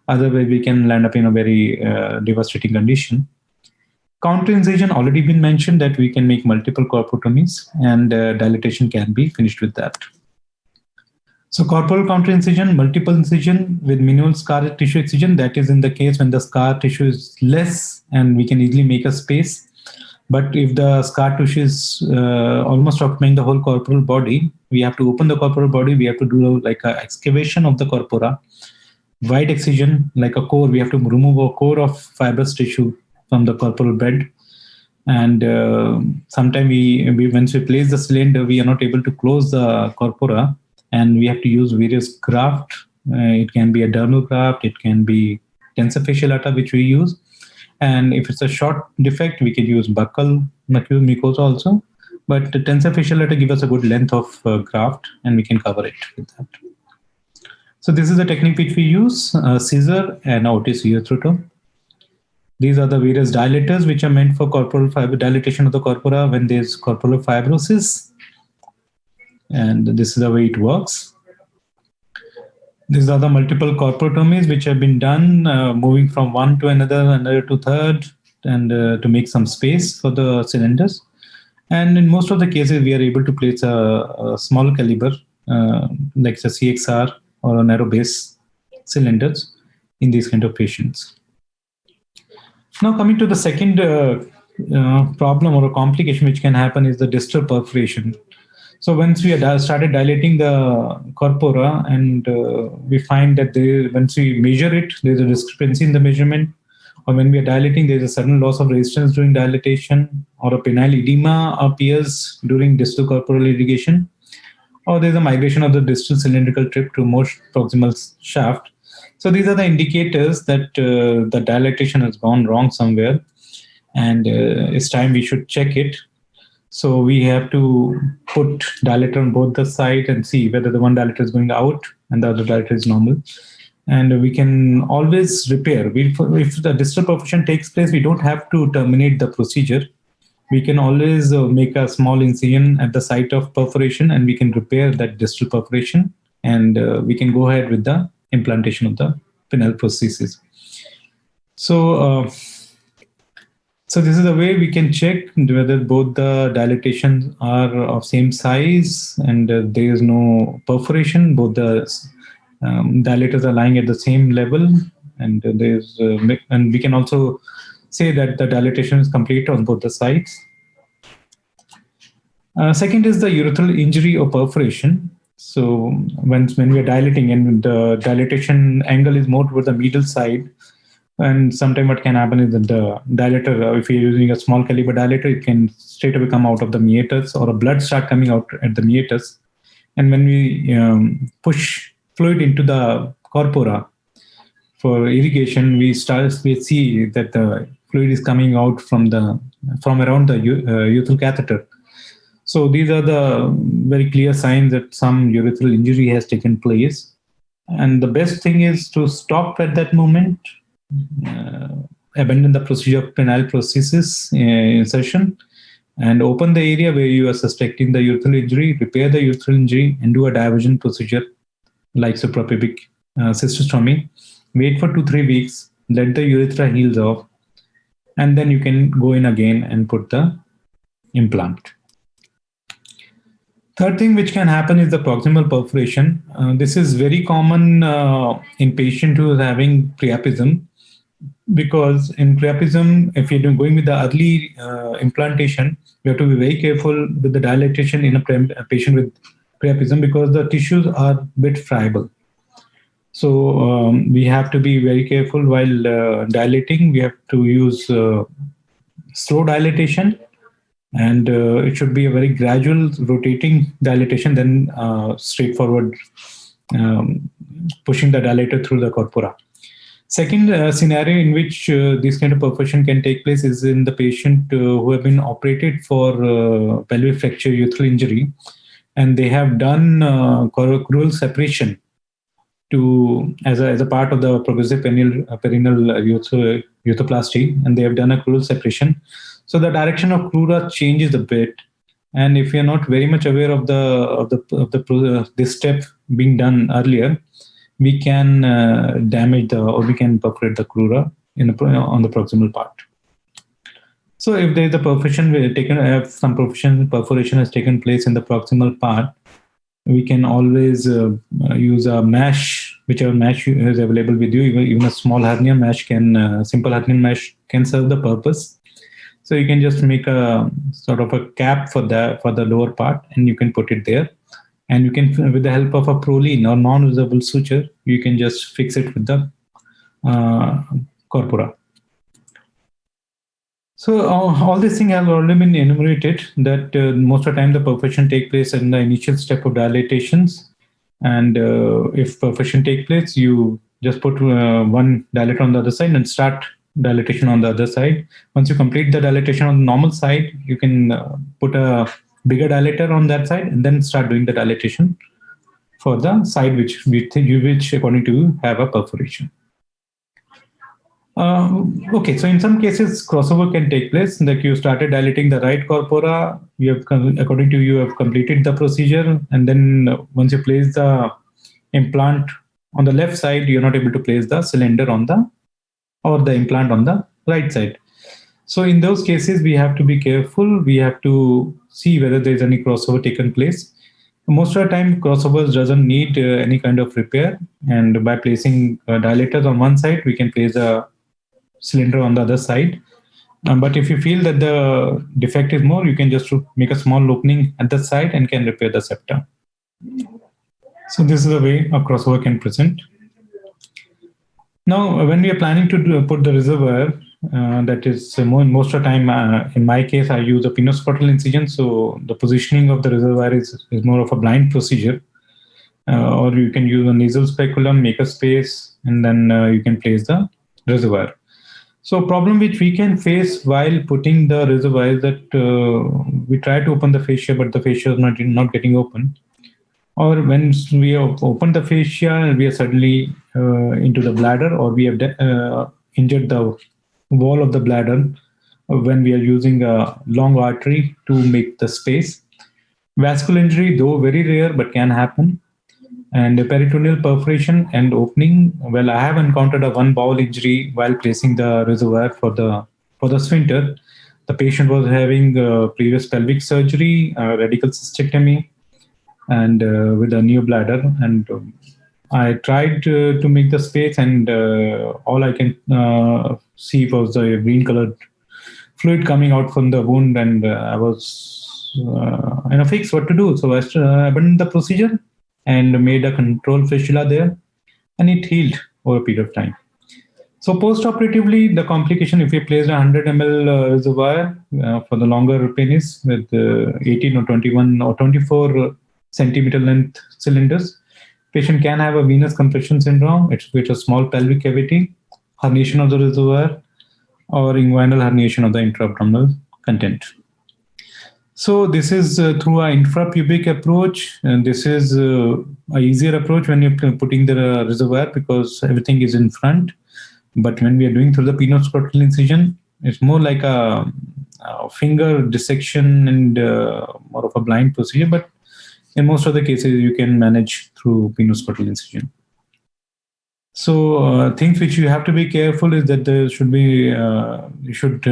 Otherwise, we can land up in a very devastating condition. Counter incision already been mentioned that we can make multiple corpotomies, and dilatation can be finished with that. So corporal counter incision, multiple incision with minimal scar tissue excision, that is in the case when the scar tissue is less and we can easily make a space. But if the scar tissue is almost occupying the whole corporal body, we have to open the corporal body, we have to do like an excavation of the corpora, wide excision, like a core, we have to remove a core of fibrous tissue from the corporal bed. And sometimes once we place the cylinder, we are not able to close the corpora, and we have to use various graft. It can be a dermal graft, it can be tensor fasciolata, which we use. And if it's a short defect, we can use buccal mucosa also. But the tensor fasciolata give us a good length of graft, and we can cover it with that. So this is the technique which we use, scissor and otis euthrotome. These are the various dilators which are meant for corporal fiber dilatation of the corpora when there's corporal fibrosis. And this is the way it works. These are the multiple corporotomies which have been done, moving from one to another to third, and to make some space for the cylinders. And in most of the cases, we are able to place a small caliber, like the CXR or a narrow base cylinders in these kind of patients. Now coming to the second problem or a complication which can happen is the distal perforation. So once we started dilating the corpora, and we find that once we measure it, there's a discrepancy in the measurement, or when we are dilating, there's a sudden loss of resistance during dilatation, or a penile edema appears during distal corporal irrigation, or there's a migration of the distal cylindrical tip to more proximal shaft. So these are the indicators that the dilatation has gone wrong somewhere, and it's time we should check it. So we have to put dilator on both the sides and see whether the one dilator is going out and the other dilator is normal. And we can always repair. If the distal perforation takes place, we don't have to terminate the procedure. We can always make a small incision at the site of perforation, and we can repair that distal perforation, and we can go ahead with the implantation of the penile prosthesis. So this is the way we can check whether both the dilatations are of same size and there is no perforation. Both the dilators are lying at the same level, and and we can also say that the dilatation is complete on both the sides. Second is the urethral injury or perforation. So when we are dilating and the dilatation angle is more towards the medial side, and sometimes what can happen is that the dilator, if you're using a small caliber dilator, it can straight away come out of the meatus, or a blood start coming out at the meatus. And when we push fluid into the corpora for irrigation, we see that the fluid is coming out from around the urethral catheter. So these are the very clear signs that some urethral injury has taken place. And the best thing is to stop at that moment, abandon the procedure of penile prosthesis insertion, and open the area where you are suspecting the urethral injury, repair the urethral injury, and do a diversion procedure like suprapubic cystostomy. Wait for 2-3 weeks, let the urethra heals off, and then you can go in again and put the implant. Third thing which can happen is the proximal perforation. This is very common in patient who is having priapism, because in priapism, if you're going with the early implantation, you have to be very careful with the dilatation in a patient with priapism, because the tissues are a bit friable. So we have to be very careful while dilating. We have to use slow dilatation, and it should be a very gradual rotating dilatation, then straightforward pushing the dilator through the corpora. Second scenario in which this kind of perforation can take place is in the patient who have been operated for pelvic fracture urethral injury, and they have done crural separation as a part of the progressive perineal urethroplasty, and they have done a crural separation. So the direction of crura changes a bit, and if you're not very much aware of this step being done earlier, we can damage or we can perforate the crura on the proximal part. So if there is a perforation perforation has taken place in the proximal part, we can always use a mesh, whichever mesh is available with you. Even a small hernia mesh simple hernia mesh can serve the purpose. So you can just make a sort of a cap for the lower part, and you can put it there. And you can, with the help of a Prolene or non-resorbable suture, you can just fix it with the corpora. So all these things have already been enumerated, that most of the time the perforation take place in the initial step of dilatations. And if perforation take place, you just put one dilator on the other side and start dilatation on the other side. Once you complete the dilatation on the normal side, you can put a bigger dilator on that side and then start doing the dilatation for the side which according to you have a perforation. Okay, so in some cases, crossover can take place. Like you started dilating the right corpora, according to you have completed the procedure, and then once you place the implant on the left side, you're not able to place the cylinder or the implant on the right side. So in those cases, we have to be careful. We have to see whether there's any crossover taken place. Most of the time, crossovers doesn't need any kind of repair, and by placing dilators on one side, we can place a cylinder on the other side. But if you feel that the defect is more, you can just make a small opening at the side and can repair the septum. So this is the way a crossover can present. Now, when we are planning to put the reservoir, that is most of the time, in my case, I use a penoscrotal incision. So the positioning of the reservoir is more of a blind procedure. Or you can use a nasal speculum, make a space, and then you can place the reservoir. So problem which we can face while putting the reservoir is that we try to open the fascia, but the fascia is not getting open. Or when we have opened the fascia, we are suddenly into the bladder, or we have injured the wall of the bladder when we are using a long artery to make the space. Vascular injury, though very rare, but can happen. And peritoneal perforation and opening. Well, I have encountered a one bowel injury while placing the reservoir for the sphincter. The patient was having previous pelvic surgery, radical cystectomy, and with a new bladder. And I tried to make the space, and all I can see was the green colored fluid coming out from the wound, and I was in a fix what to do. So I abandoned the procedure and made a control fistula there, and it healed over a period of time. So post-operatively, the complication, if we placed a 100 ml reservoir for the longer penis with 18 or 21 or 24 centimeter length cylinders, patient can have a venous compression syndrome. It's with a small pelvic cavity, herniation of the reservoir, or inguinal herniation of the intra-abdominal content. So this is through an infrapubic approach, and this is an easier approach when you're putting the reservoir because everything is in front. But when we are doing through the penoscrotal incision, it's more like a finger dissection and more of a blind procedure. But in most of the cases, you can manage through penoscrotal incision. So things which you have to be careful is that there should be you should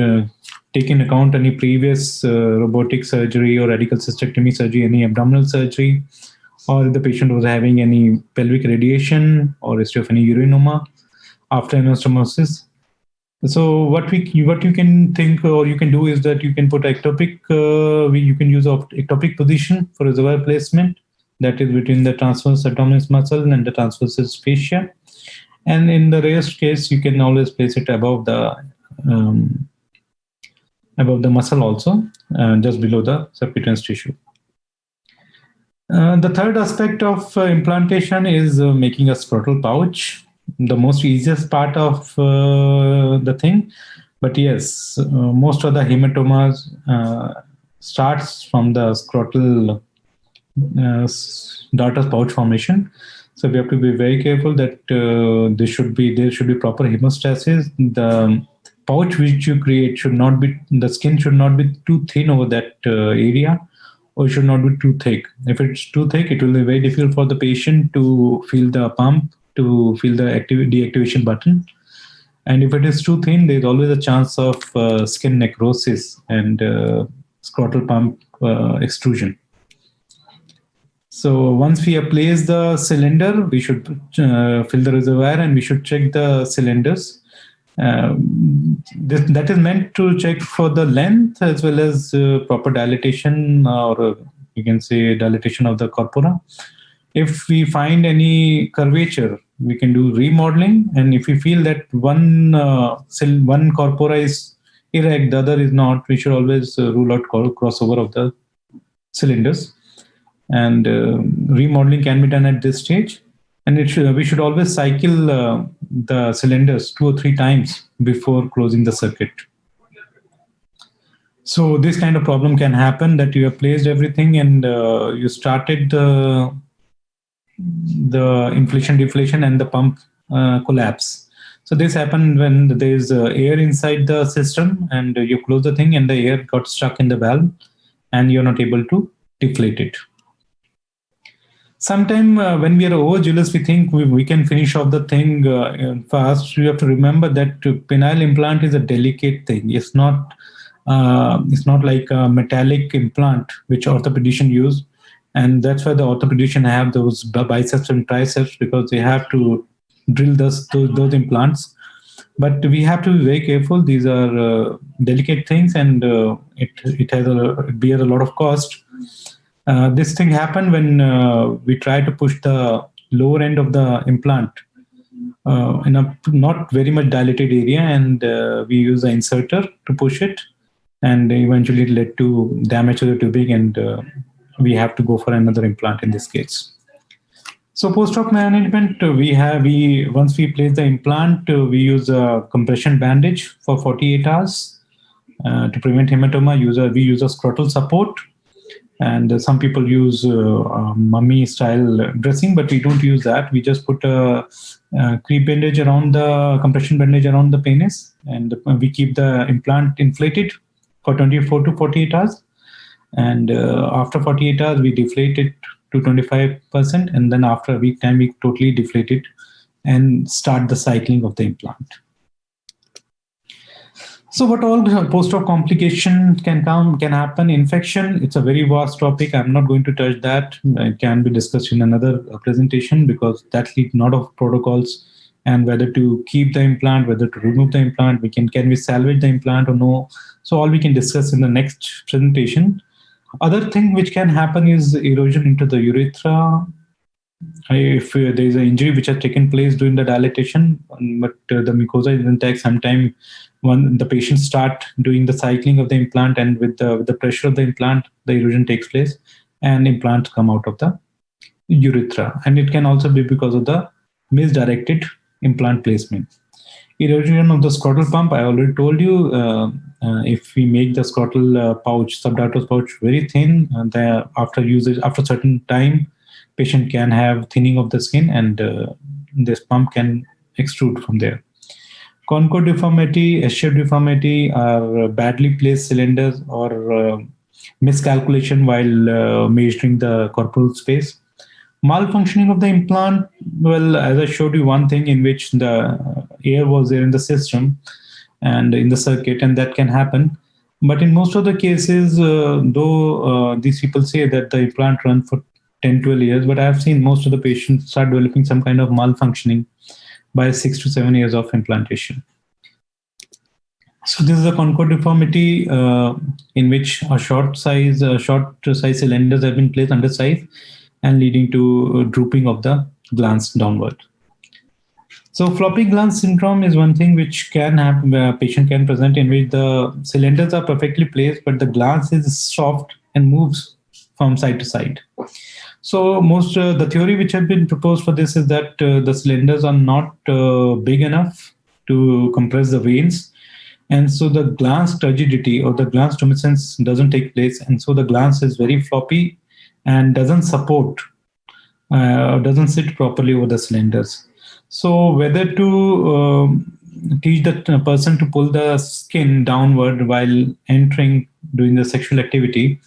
take in account any previous robotic surgery or radical cystectomy surgery, any abdominal surgery, or if the patient was having any pelvic radiation or history of any urinoma after anastomosis. So what you can think or you can do is that you can put ectopic, you can use ectopic position for reservoir placement, that is between the transverse abdominis muscle and the transversus fascia. And in the rarest case, you can always place it above the muscle also, just below the subcutaneous tissue. The third aspect of implantation is making a scrotal pouch. The most easiest part of the thing, but yes, most of the hematomas starts from the scrotal Darter's pouch formation. So we have to be very careful that there should be proper hemostasis. The pouch which you create the skin should not be too thin over that area, or should not be too thick. If it's too thick, it will be very difficult for the patient to feel the pump, to feel the deactivation button. And if it is too thin, there's always a chance of skin necrosis and scrotal pump extrusion. So once we have placed the cylinder, we should fill the reservoir and we should check the cylinders. That is meant to check for the length as well as proper dilatation, or you can say dilatation of the corpora. If we find any curvature, we can do remodeling. And if we feel that one corpora is erect, the other is not, we should always rule out crossover of the cylinders. And remodeling can be done at this stage. And we should always cycle the cylinders 2 or 3 times before closing the circuit. So this kind of problem can happen, that you have placed everything and you started the inflation deflation and the pump collapse. So this happened when there is air inside the system and you close the thing and the air got stuck in the valve and you're not able to deflate it. Sometimes when we are overzealous, we think we can finish off the thing fast. You have to remember that penile implant is a delicate thing. It's not like a metallic implant which orthopedicians use, and that's why the orthopedicians have those biceps and triceps, because they have to drill those implants. But we have to be very careful. These are delicate things, and it bear a lot of cost. This thing happened when we try to push the lower end of the implant in a not very much dilated area, and we use an inserter to push it, and eventually it led to damage to the tubing, and we have to go for another implant in this case. So post-op management, once we place the implant, we use a compression bandage for 48 hours to prevent hematoma. We use a scrotal support. And some people use mummy style dressing, but we don't use that. We just put a creep bandage compression bandage around the penis, and we keep the implant inflated for 24 to 48 hours. And after 48 hours, we deflate it to 25%. And then after a week time, we totally deflate it and start the cycling of the implant. So what all post-op complication can happen? Infection, it's a very vast topic. I'm not going to touch that. It can be discussed in another presentation, because that leads a lot of protocols, and whether to keep the implant, whether to remove the implant, can we salvage the implant or no? So all we can discuss in the next presentation. Other thing which can happen is erosion into the urethra. If there is an injury which has taken place during the dilatation, but the mucosa is intact, sometime when the patient start doing the cycling of the implant, and with the pressure of the implant, the erosion takes place and implants come out of the urethra. And it can also be because of the misdirected implant placement. Erosion of the scrotal pump, I already told you, if we make the scrotal pouch, subdarter's pouch, very thin, and after usage, after certain time, patient can have thinning of the skin, and this pump can extrude from there. Concord deformity, S-shaped deformity are badly placed cylinders or miscalculation while measuring the corporal space. Malfunctioning of the implant, well, as I showed you, one thing in which the air was there in the system and in the circuit, and that can happen. But in most of the cases, though these people say that the implant runs for 10, 12 years, but I've seen most of the patients start developing some kind of malfunctioning by 6 to 7 years of implantation. So this is a Concord deformity in which a short size cylinders have been placed undersized and leading to drooping of the glans downward. So floppy glans syndrome is one thing which can happen, where a patient can present, in which the cylinders are perfectly placed, but the glans is soft and moves from side to side. So most the theory which has been proposed for this is that the cylinders are not big enough to compress the veins, and so the glans turgidity or the glans tumescence doesn't take place, and so the glans is very floppy, and doesn't support, doesn't sit properly over the cylinders. So whether to teach the person to pull the skin downward while doing the sexual activity,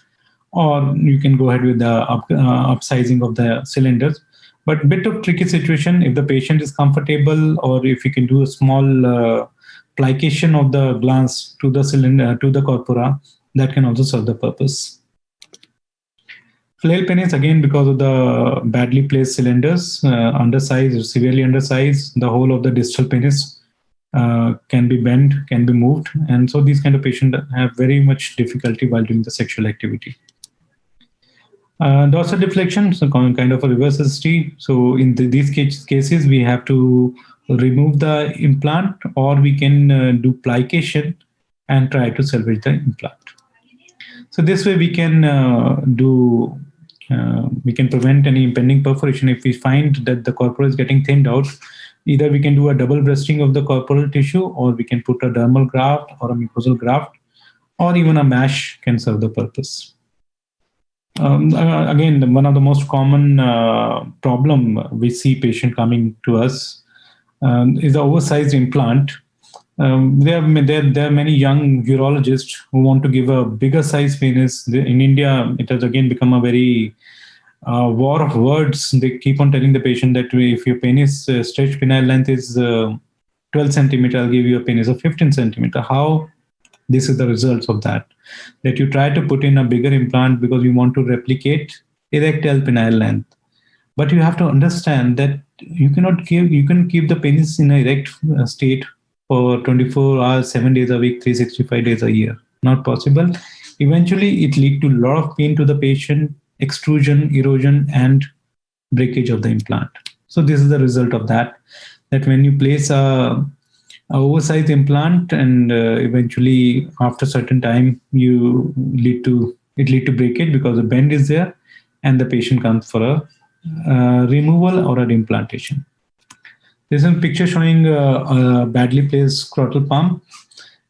or you can go ahead with the upsizing of the cylinders. But bit of tricky situation if the patient is comfortable, or if you can do a small plication of the glands to the cylinder, to the corpora, that can also serve the purpose. Flail penis, again, because of the badly placed cylinders, undersized or severely undersized, the whole of the distal penis can be bent, can be moved. And so these kind of patients have very much difficulty while doing the sexual activity. Dorsal deflection, so kind of a reverse ST. So in these cases, we have to remove the implant, or we can do plication and try to salvage the implant. So this way we can prevent any impending perforation. If we find that the corpora is getting thinned out, either we can do a double breasting of the corporal tissue, or we can put a dermal graft or a mucosal graft, or even a mesh can serve the purpose. Again, one of the most common problem we see patient coming to us is the oversized implant. There are many young urologists who want to give a bigger size penis. In India, it has again become a very war of words. They keep on telling the patient that if your penis stretch penile length is 12 centimeter, I'll give you a penis of 15 centimeter. How? This is the results of that you try to put in a bigger implant because you want to replicate erectile penile length. But you have to understand that you can keep the penis in an erect state for 24 hours, 7 days a week, 365 days a year. Not possible. Eventually, it leads to a lot of pain to the patient, extrusion, erosion, and breakage of the implant. So this is the result of that when you place a oversized implant, and eventually after a certain time you lead to breakage because the bend is there, and the patient comes for a removal or an implantation. This is a picture showing a badly placed scrotal pump.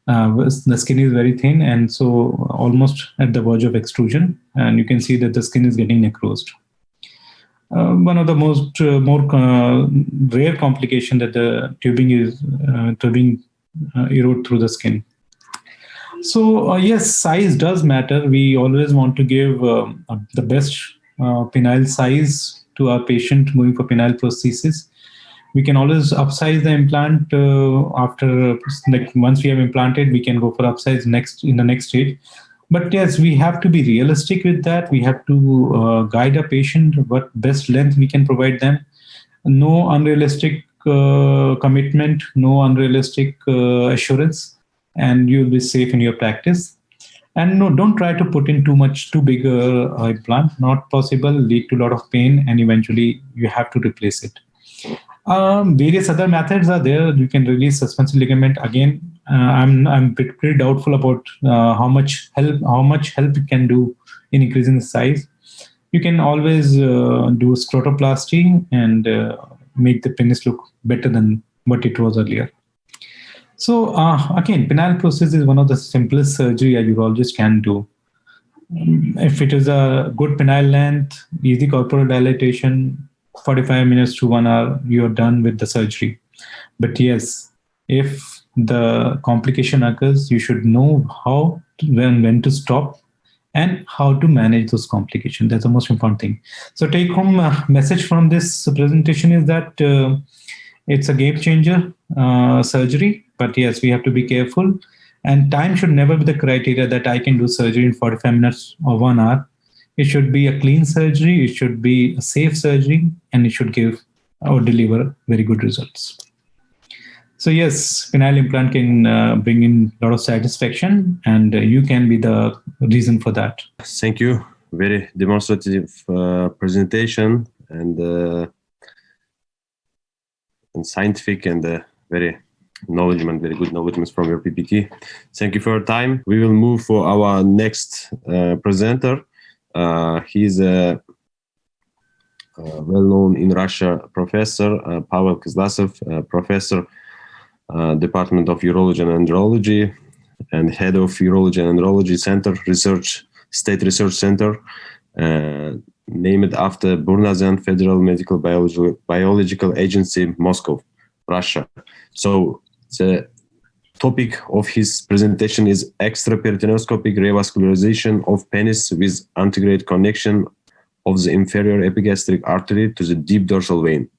The skin is very thin, and so almost at the verge of extrusion, and you can see that the skin is getting necrosed. One of the more rare complication that the tubing erode through the skin. So yes, size does matter. We always want to give the best penile size to our patient going for penile prosthesis. We can always upsize the implant after, like, once we have implanted, we can go for upsize in the next stage. But yes, we have to be realistic with that. We have to guide a patient what best length we can provide them. No unrealistic commitment, no unrealistic assurance, and you'll be safe in your practice. And no, don't try to put in too big implant. Not possible, lead to a lot of pain, and eventually you have to replace it. Various other methods are there. You can release suspensory ligament. Again, I'm pretty doubtful about how much help it can do in increasing the size. You can always do scrotoplasty and make the penis look better than what it was earlier. So again, penile prosthesis is one of the simplest surgery a urologist can do. If it is a good penile length, easy corporal dilatation, 45 minutes to 1 hour, you are done with the surgery. But yes, if the complication occurs, you should know when to stop and how to manage those complications. That's the most important thing. So take home message from this presentation is that it's a game changer surgery, but yes, we have to be careful, and time should never be the criteria that I can do surgery in 45 minutes or 1 hour. It should be a clean surgery, it should be a safe surgery, and it should give or deliver very good results. So yes, penile implant can bring in a lot of satisfaction, and you can be the reason for that. Thank you. Very demonstrative presentation, and scientific, and very knowledgeable, very good knowledge from your PPT. Thank you for your time. We will move for our next presenter. He's a well-known in Russia professor, Pavel Kozlasov, professor, Department of Urology and Andrology, and head of Urology and Andrology Center, State Research Center. named after Burnazyan Federal Medical Biological Agency, Moscow, Russia. So the topic of his presentation is extraperitoneoscopic revascularization of penis with antegrade connection of the inferior epigastric artery to the deep dorsal vein.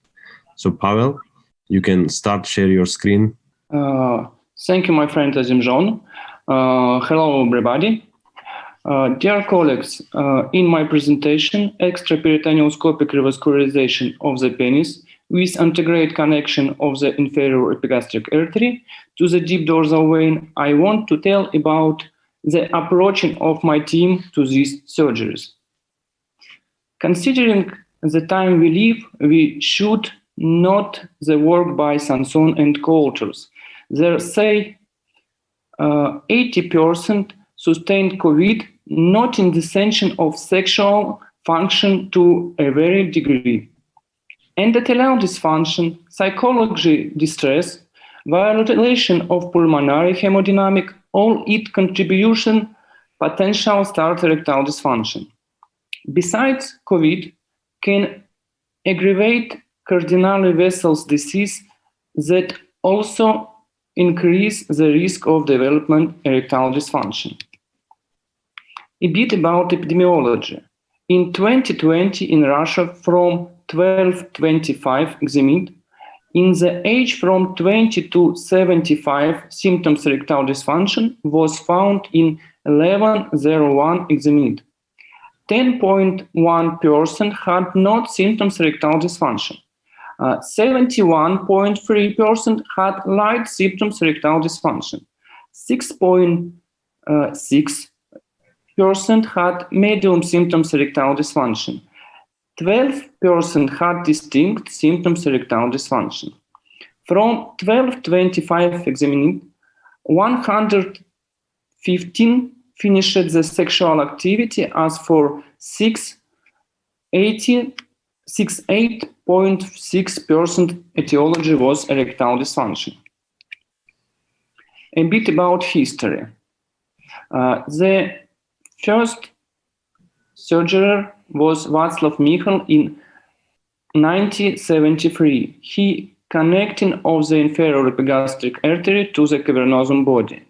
So Pavel, you can start share your screen. Thank you, my friend Azimjon. Hello, everybody. Dear colleagues, in my presentation, extraperitoneoscopic revascularization of the penis with antegrade connection of the inferior epigastric artery to the deep dorsal vein, I want to tell about the approaching of my team to these surgeries. Considering the time we live, we should note the work by Sanson and co-authors. They say 80% sustained COVID, not in the sense of sexual function to a very degree. Endothelial dysfunction, psychology distress, violation of pulmonary hemodynamic, all it contribution potential start erectile dysfunction. Besides, COVID can aggravate cardinal vessels disease that also increase the risk of development erectile dysfunction. A bit about epidemiology. In 2020 in Russia, from 1225 examined, in the age from 20 to 75, symptoms erectile dysfunction was found in 1101 examined. 10.1% had not symptoms erectile dysfunction. 71.3% had light symptoms erectile dysfunction. 6.6% had medium symptoms erectile dysfunction. 12% had distinct symptoms erectile dysfunction. From 1225 examined, 115 finished the sexual activity as for 68.6% etiology was erectile dysfunction. A bit about history. The first surgery was Václav Michal in 1973. He connecting of the inferior epigastric artery to the cavernosum body.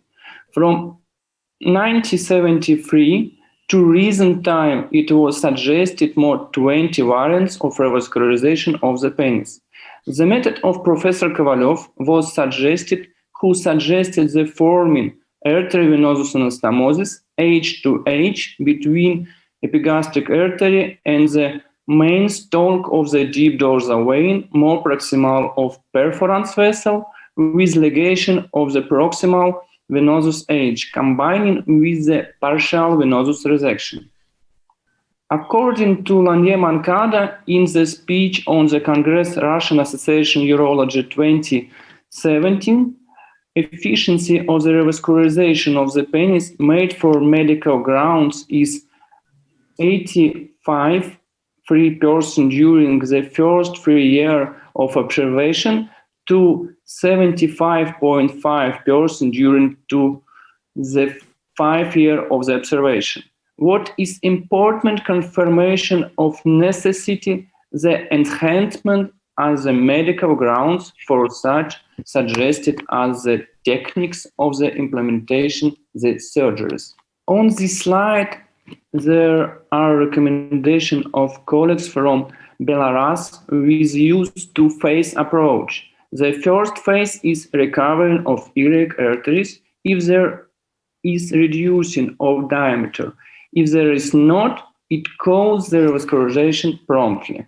From 1973 to recent time, it was suggested more 20 variants of revascularization of the penis. The method of Professor Kovalyov was suggested, who suggested the forming artery-venosus anastomosis age to age between epigastric artery and the main stalk of the deep dorsal vein, more proximal of perforans vessel, with ligation of the proximal venosus edge, combining with the partial venous resection. According to Lanier-Mankada, in the speech on the Congress Russian Association Urology 2017, efficiency of the revascularization of the penis made for medical grounds is 85% during the first 3 years of observation to 75.5% during the 5 years of the observation. What is important confirmation of necessity, the enhancement as the medical grounds for such suggested as the techniques of the implementation, the surgeries. On this slide, there are recommendations of colleagues from Belarus with use two-phase approach. The first phase is recovery of iliac arteries if there is reducing of diameter. If there is not, it calls the revascularization promptly.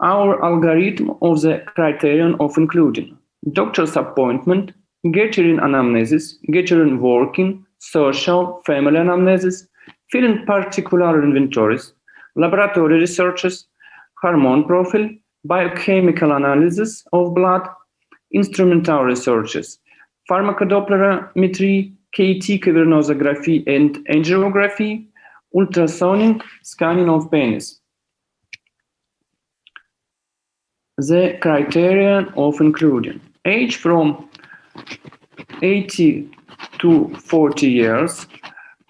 Our algorithm of the criterion of including doctor's appointment, get-urine anamnesis, get-urine working, social, family anamnesis, filling particular inventories, laboratory researches, hormone profile, biochemical analysis of blood, instrumental researches, pharmacodoplerometry, KT cavernosography and angiography, ultrasonic scanning of penis. The criterion of including age from 80 to 40 years,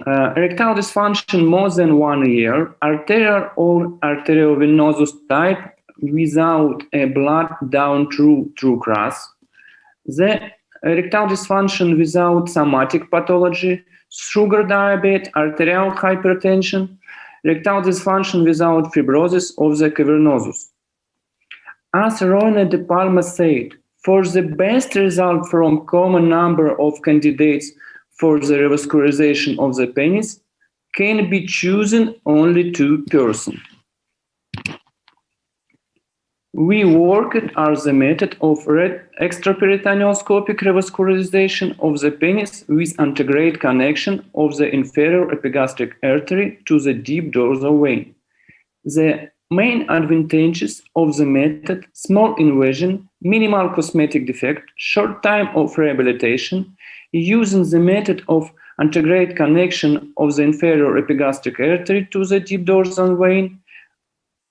Erectile dysfunction more than 1 year, arterial or arteriovenous type without a blood down through crus. The erectile dysfunction without somatic pathology, sugar diabetes, arterial hypertension, erectile dysfunction without fibrosis of the cavernosus. As Rone de Palma said, for the best result from common number of candidates for the revascularization of the penis can be chosen only 2 persons. We worked as the method of extraperitoneoscopic revascularization of the penis with antegrade connection of the inferior epigastric artery to the deep dorsal vein. The main advantages of the method: small invasion, minimal cosmetic defect, short time of rehabilitation. Using the method of antegrade connection of the inferior epigastric artery to the deep dorsal vein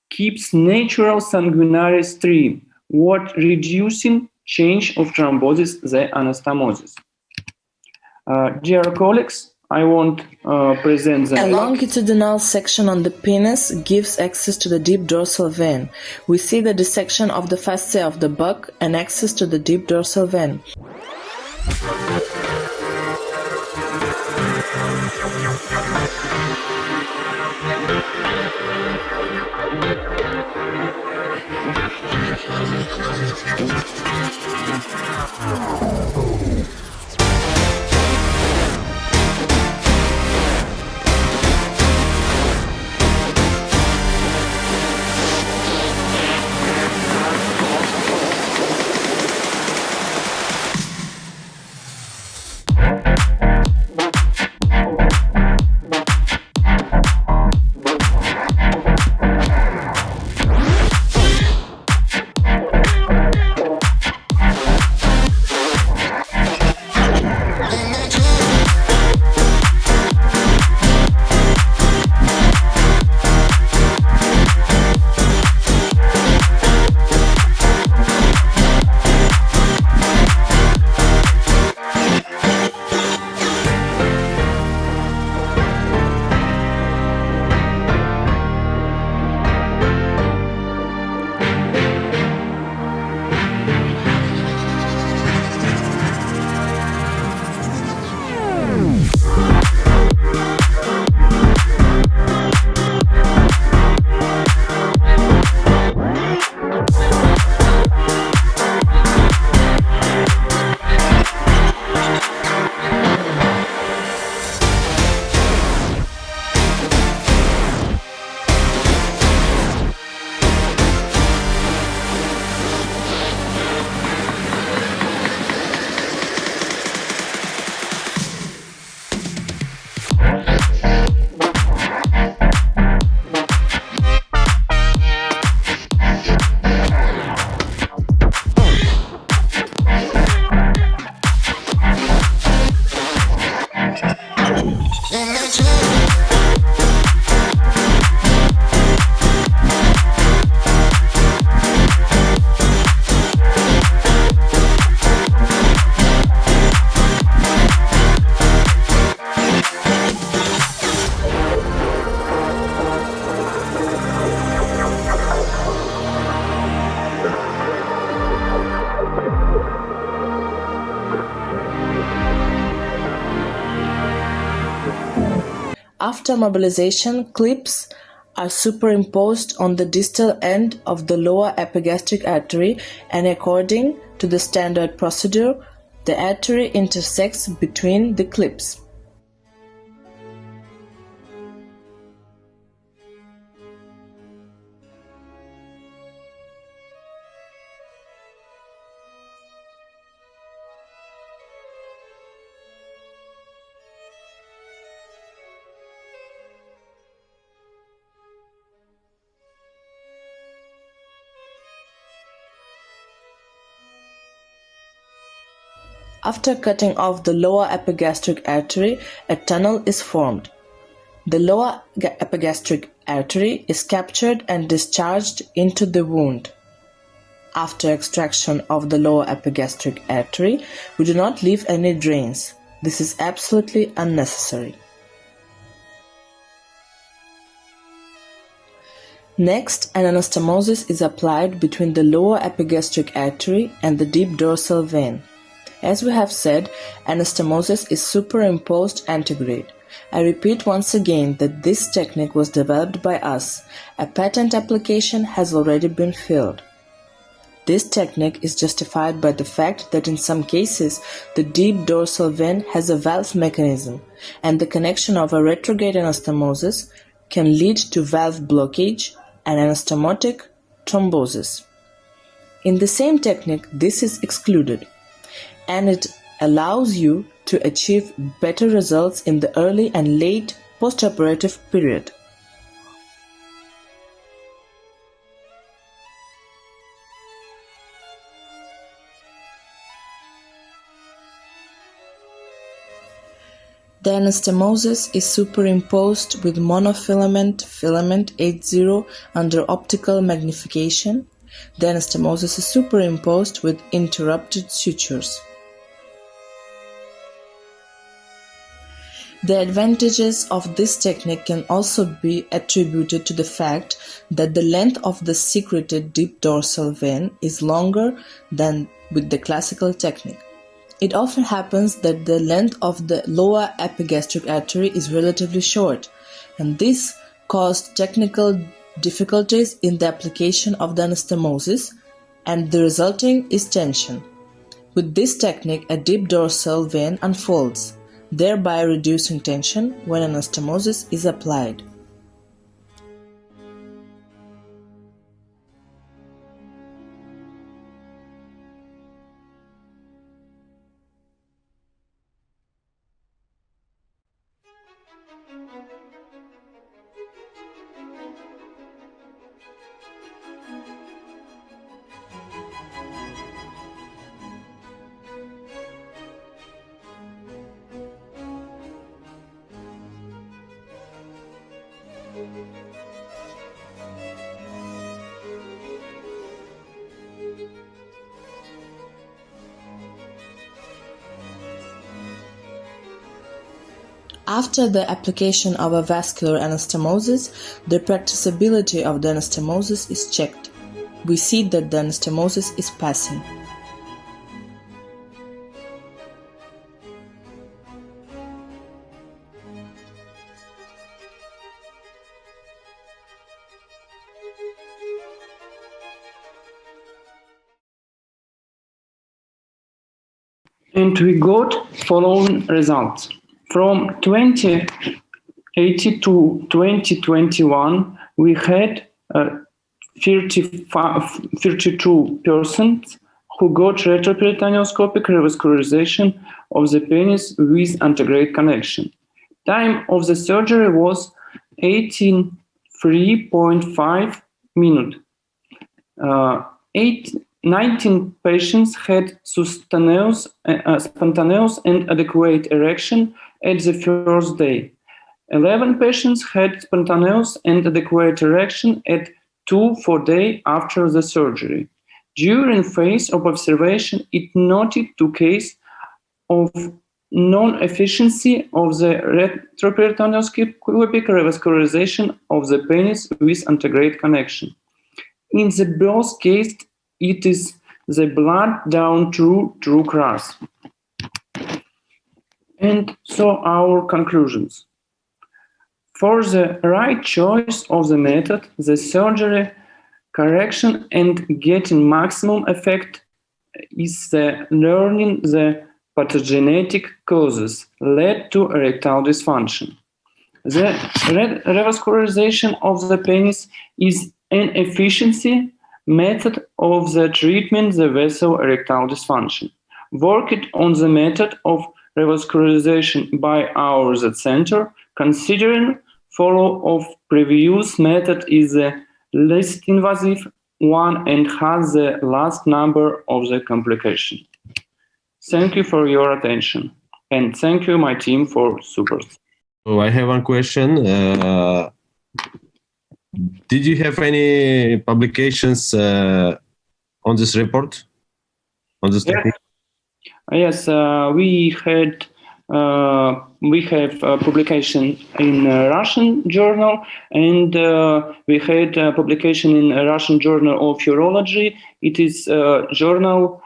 keeps natural sanguinary stream, what reducing change of thrombosis, the anastomosis. Dear colleagues, I want to present the... A longitudinal section on the penis gives access to the deep dorsal vein. We see the dissection of the fascia of the buck and access to the deep dorsal vein. After mobilization, clips are superimposed on the distal end of the lower epigastric artery, and according to the standard procedure, the artery intersects between the clips. After cutting off the lower epigastric artery, a tunnel is formed. The lower epigastric artery is captured and discharged into the wound. After extraction of the lower epigastric artery, we do not leave any drains. This is absolutely unnecessary. Next, an anastomosis is applied between the lower epigastric artery and the deep dorsal vein. As we have said, anastomosis is superimposed antegrade. I repeat once again that this technique was developed by us. A patent application has already been filed. This technique is justified by the fact that in some cases the deep dorsal vein has a valve mechanism, and the connection of a retrograde anastomosis can lead to valve blockage and anastomotic thrombosis. In the same technique, this is excluded, and it allows you to achieve better results in the early and late postoperative period. The anastomosis is superimposed with monofilament filament 80 under optical magnification. The anastomosis is superimposed with interrupted sutures. The advantages of this technique can also be attributed to the fact that the length of the secreted deep dorsal vein is longer than with the classical technique. It often happens that the length of the lower epigastric artery is relatively short, and this caused technical difficulties in the application of the anastomosis, and the resulting is tension. With this technique, a deep dorsal vein unfolds, thereby reducing tension when anastomosis is applied. After the application of a vascular anastomosis, the practicability of the anastomosis is checked. We see that the anastomosis is passing. And we got following results. From 2018 to 2021, we had 32% who got retroperitoneoscopic revascularization of the penis with antegrade connection. Time of the surgery was 18.5 minutes. 19 patients had spontaneous and adequate erection at the first day. 11 patients had spontaneous and adequate erection at 2-4 days after the surgery. During phase of observation, it noted 2 cases of non-efficiency of the retroperitoneoscopic revascularization of the penis with antegrade connection. In the both cases, it is the blood down true cross. And so our conclusions. For the right choice of the method, the surgery, correction, and getting maximum effect is the learning the pathogenetic causes led to erectile dysfunction. The revascularization of the penis is an efficiency method of the treatment the vessel erectile dysfunction. Worked on the method of revascularization by our center, considering follow of previous method is the least invasive one and has the last number of the complication. Thank you for your attention, and thank you my team for support. So I have one question. Did you have any publications on this report? On this technique? Yes, we had we have publication in Russian journal, and we had publication in a Russian journal of urology. It is a journal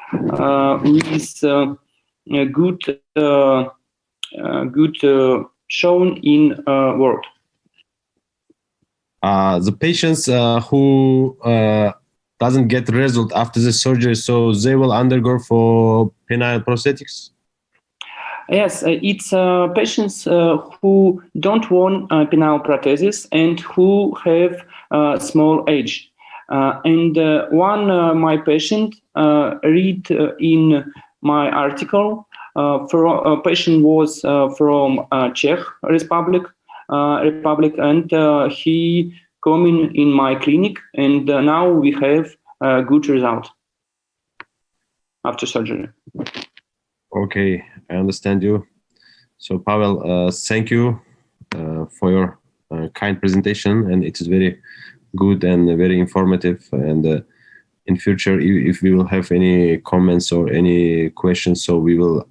with good shown in world. The patients who doesn't get result after the surgery, so they will undergo for penile prosthetics? Yes, it's patients who don't want penile prosthesis and who have small age. And one my patient read in my article. A patient was from Czech Republic, and he coming in my clinic, and now we have a good result after surgery. Okay, I understand you. So Pavel, thank you for your kind presentation, and it is very good and very informative. And in future, if we will have any comments or any questions, so we will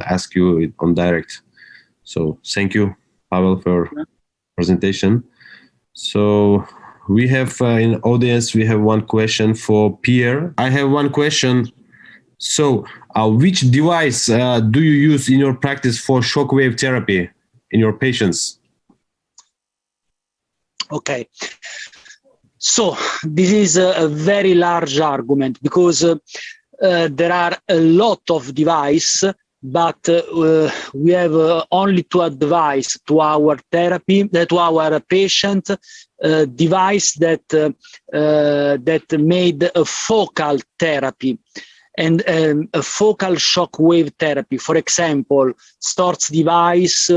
ask you on direct. So thank you, Pavel, for your presentation. So we have in audience, we have one question for Pierre. I have one question. So which device do you use in your practice for shockwave therapy in your patients? Okay. So this is a very large argument because there are a lot of devices, but we have only to advise to our therapy, to our patient, device that made a focal therapy and a focal shockwave therapy. For example, Storz device,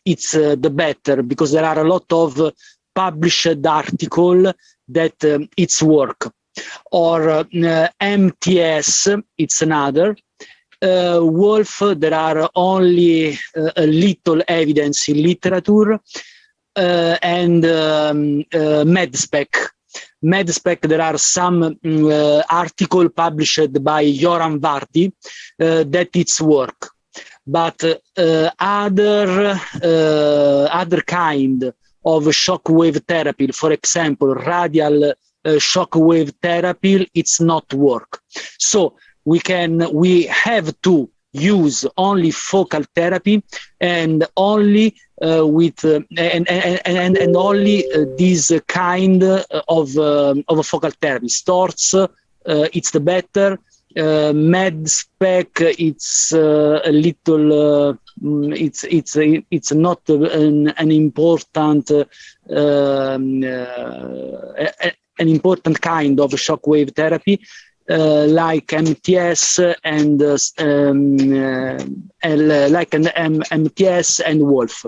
it's the better because there are a lot of published articles that it's work. Or MTS, it's another. Wolf, there are only a little evidence in literature, and MedSpec. MedSpec, there are some articles published by Joran Vardi that it's work. But other kind of shockwave therapy, for example, radial shockwave therapy, it's not work. So we have to use only focal therapy and only with and only this kind of focal therapy. Storz, it's the better. MedSpec, it's a little. It's not an important kind of shockwave therapy. Like MTS and like an MTS and Wolf.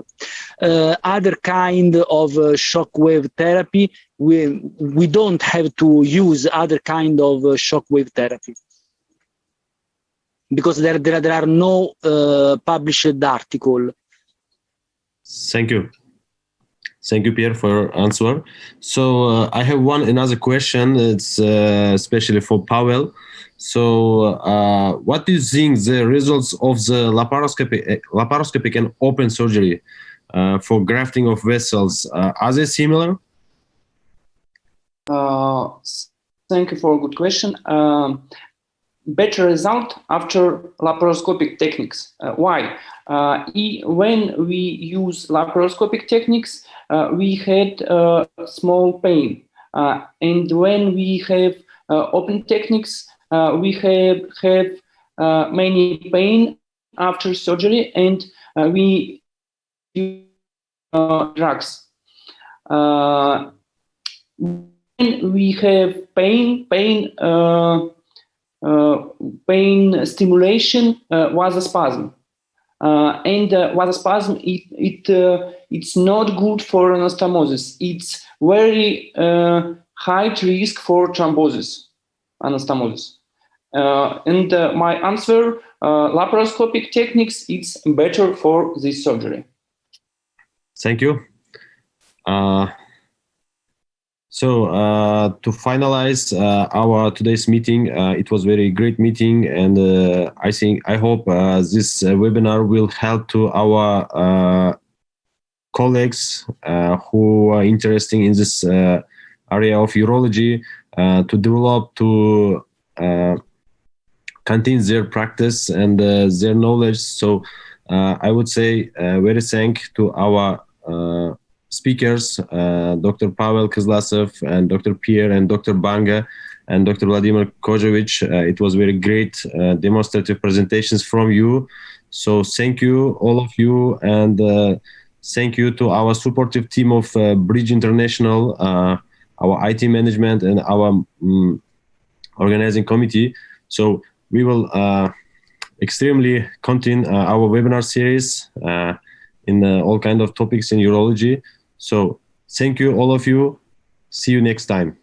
Other kind of shockwave therapy, we don't have to use other kind of shockwave therapy because there are no published article. Thank you. Thank you, Pierre, for your answer. So I have another question. It's especially for Pavel. So what do you think the results of the laparoscopic and open surgery for grafting of vessels, are they similar? Thank you for a good question. Better result after laparoscopic techniques. Why? When we use laparoscopic techniques, we had small pain. And when we have open techniques, we have many pain after surgery, and we use drugs. When we have pain stimulation, vasospasm. And vasospasm, it's not good for anastomosis. It's very high risk for thrombosis, anastomosis. And my answer, laparoscopic techniques, it's better for this surgery. Thank you. So to finalize our today's meeting, it was very great meeting, and I hope this webinar will help to our colleagues who are interested in this area of urology to develop, to continue their practice and their knowledge. So I would say very thank to our speakers, Dr. Pavel Kizlasev and Dr. Pierre and Dr. Banga and Dr. Vladimir Kojovic. It was very great demonstrative presentations from you. So thank you, all of you, and thank you to our supportive team of Bridge International, our IT management, and our organizing committee. So we will extremely continue our webinar series in all kind of topics in urology. So thank you, all of you. See you next time.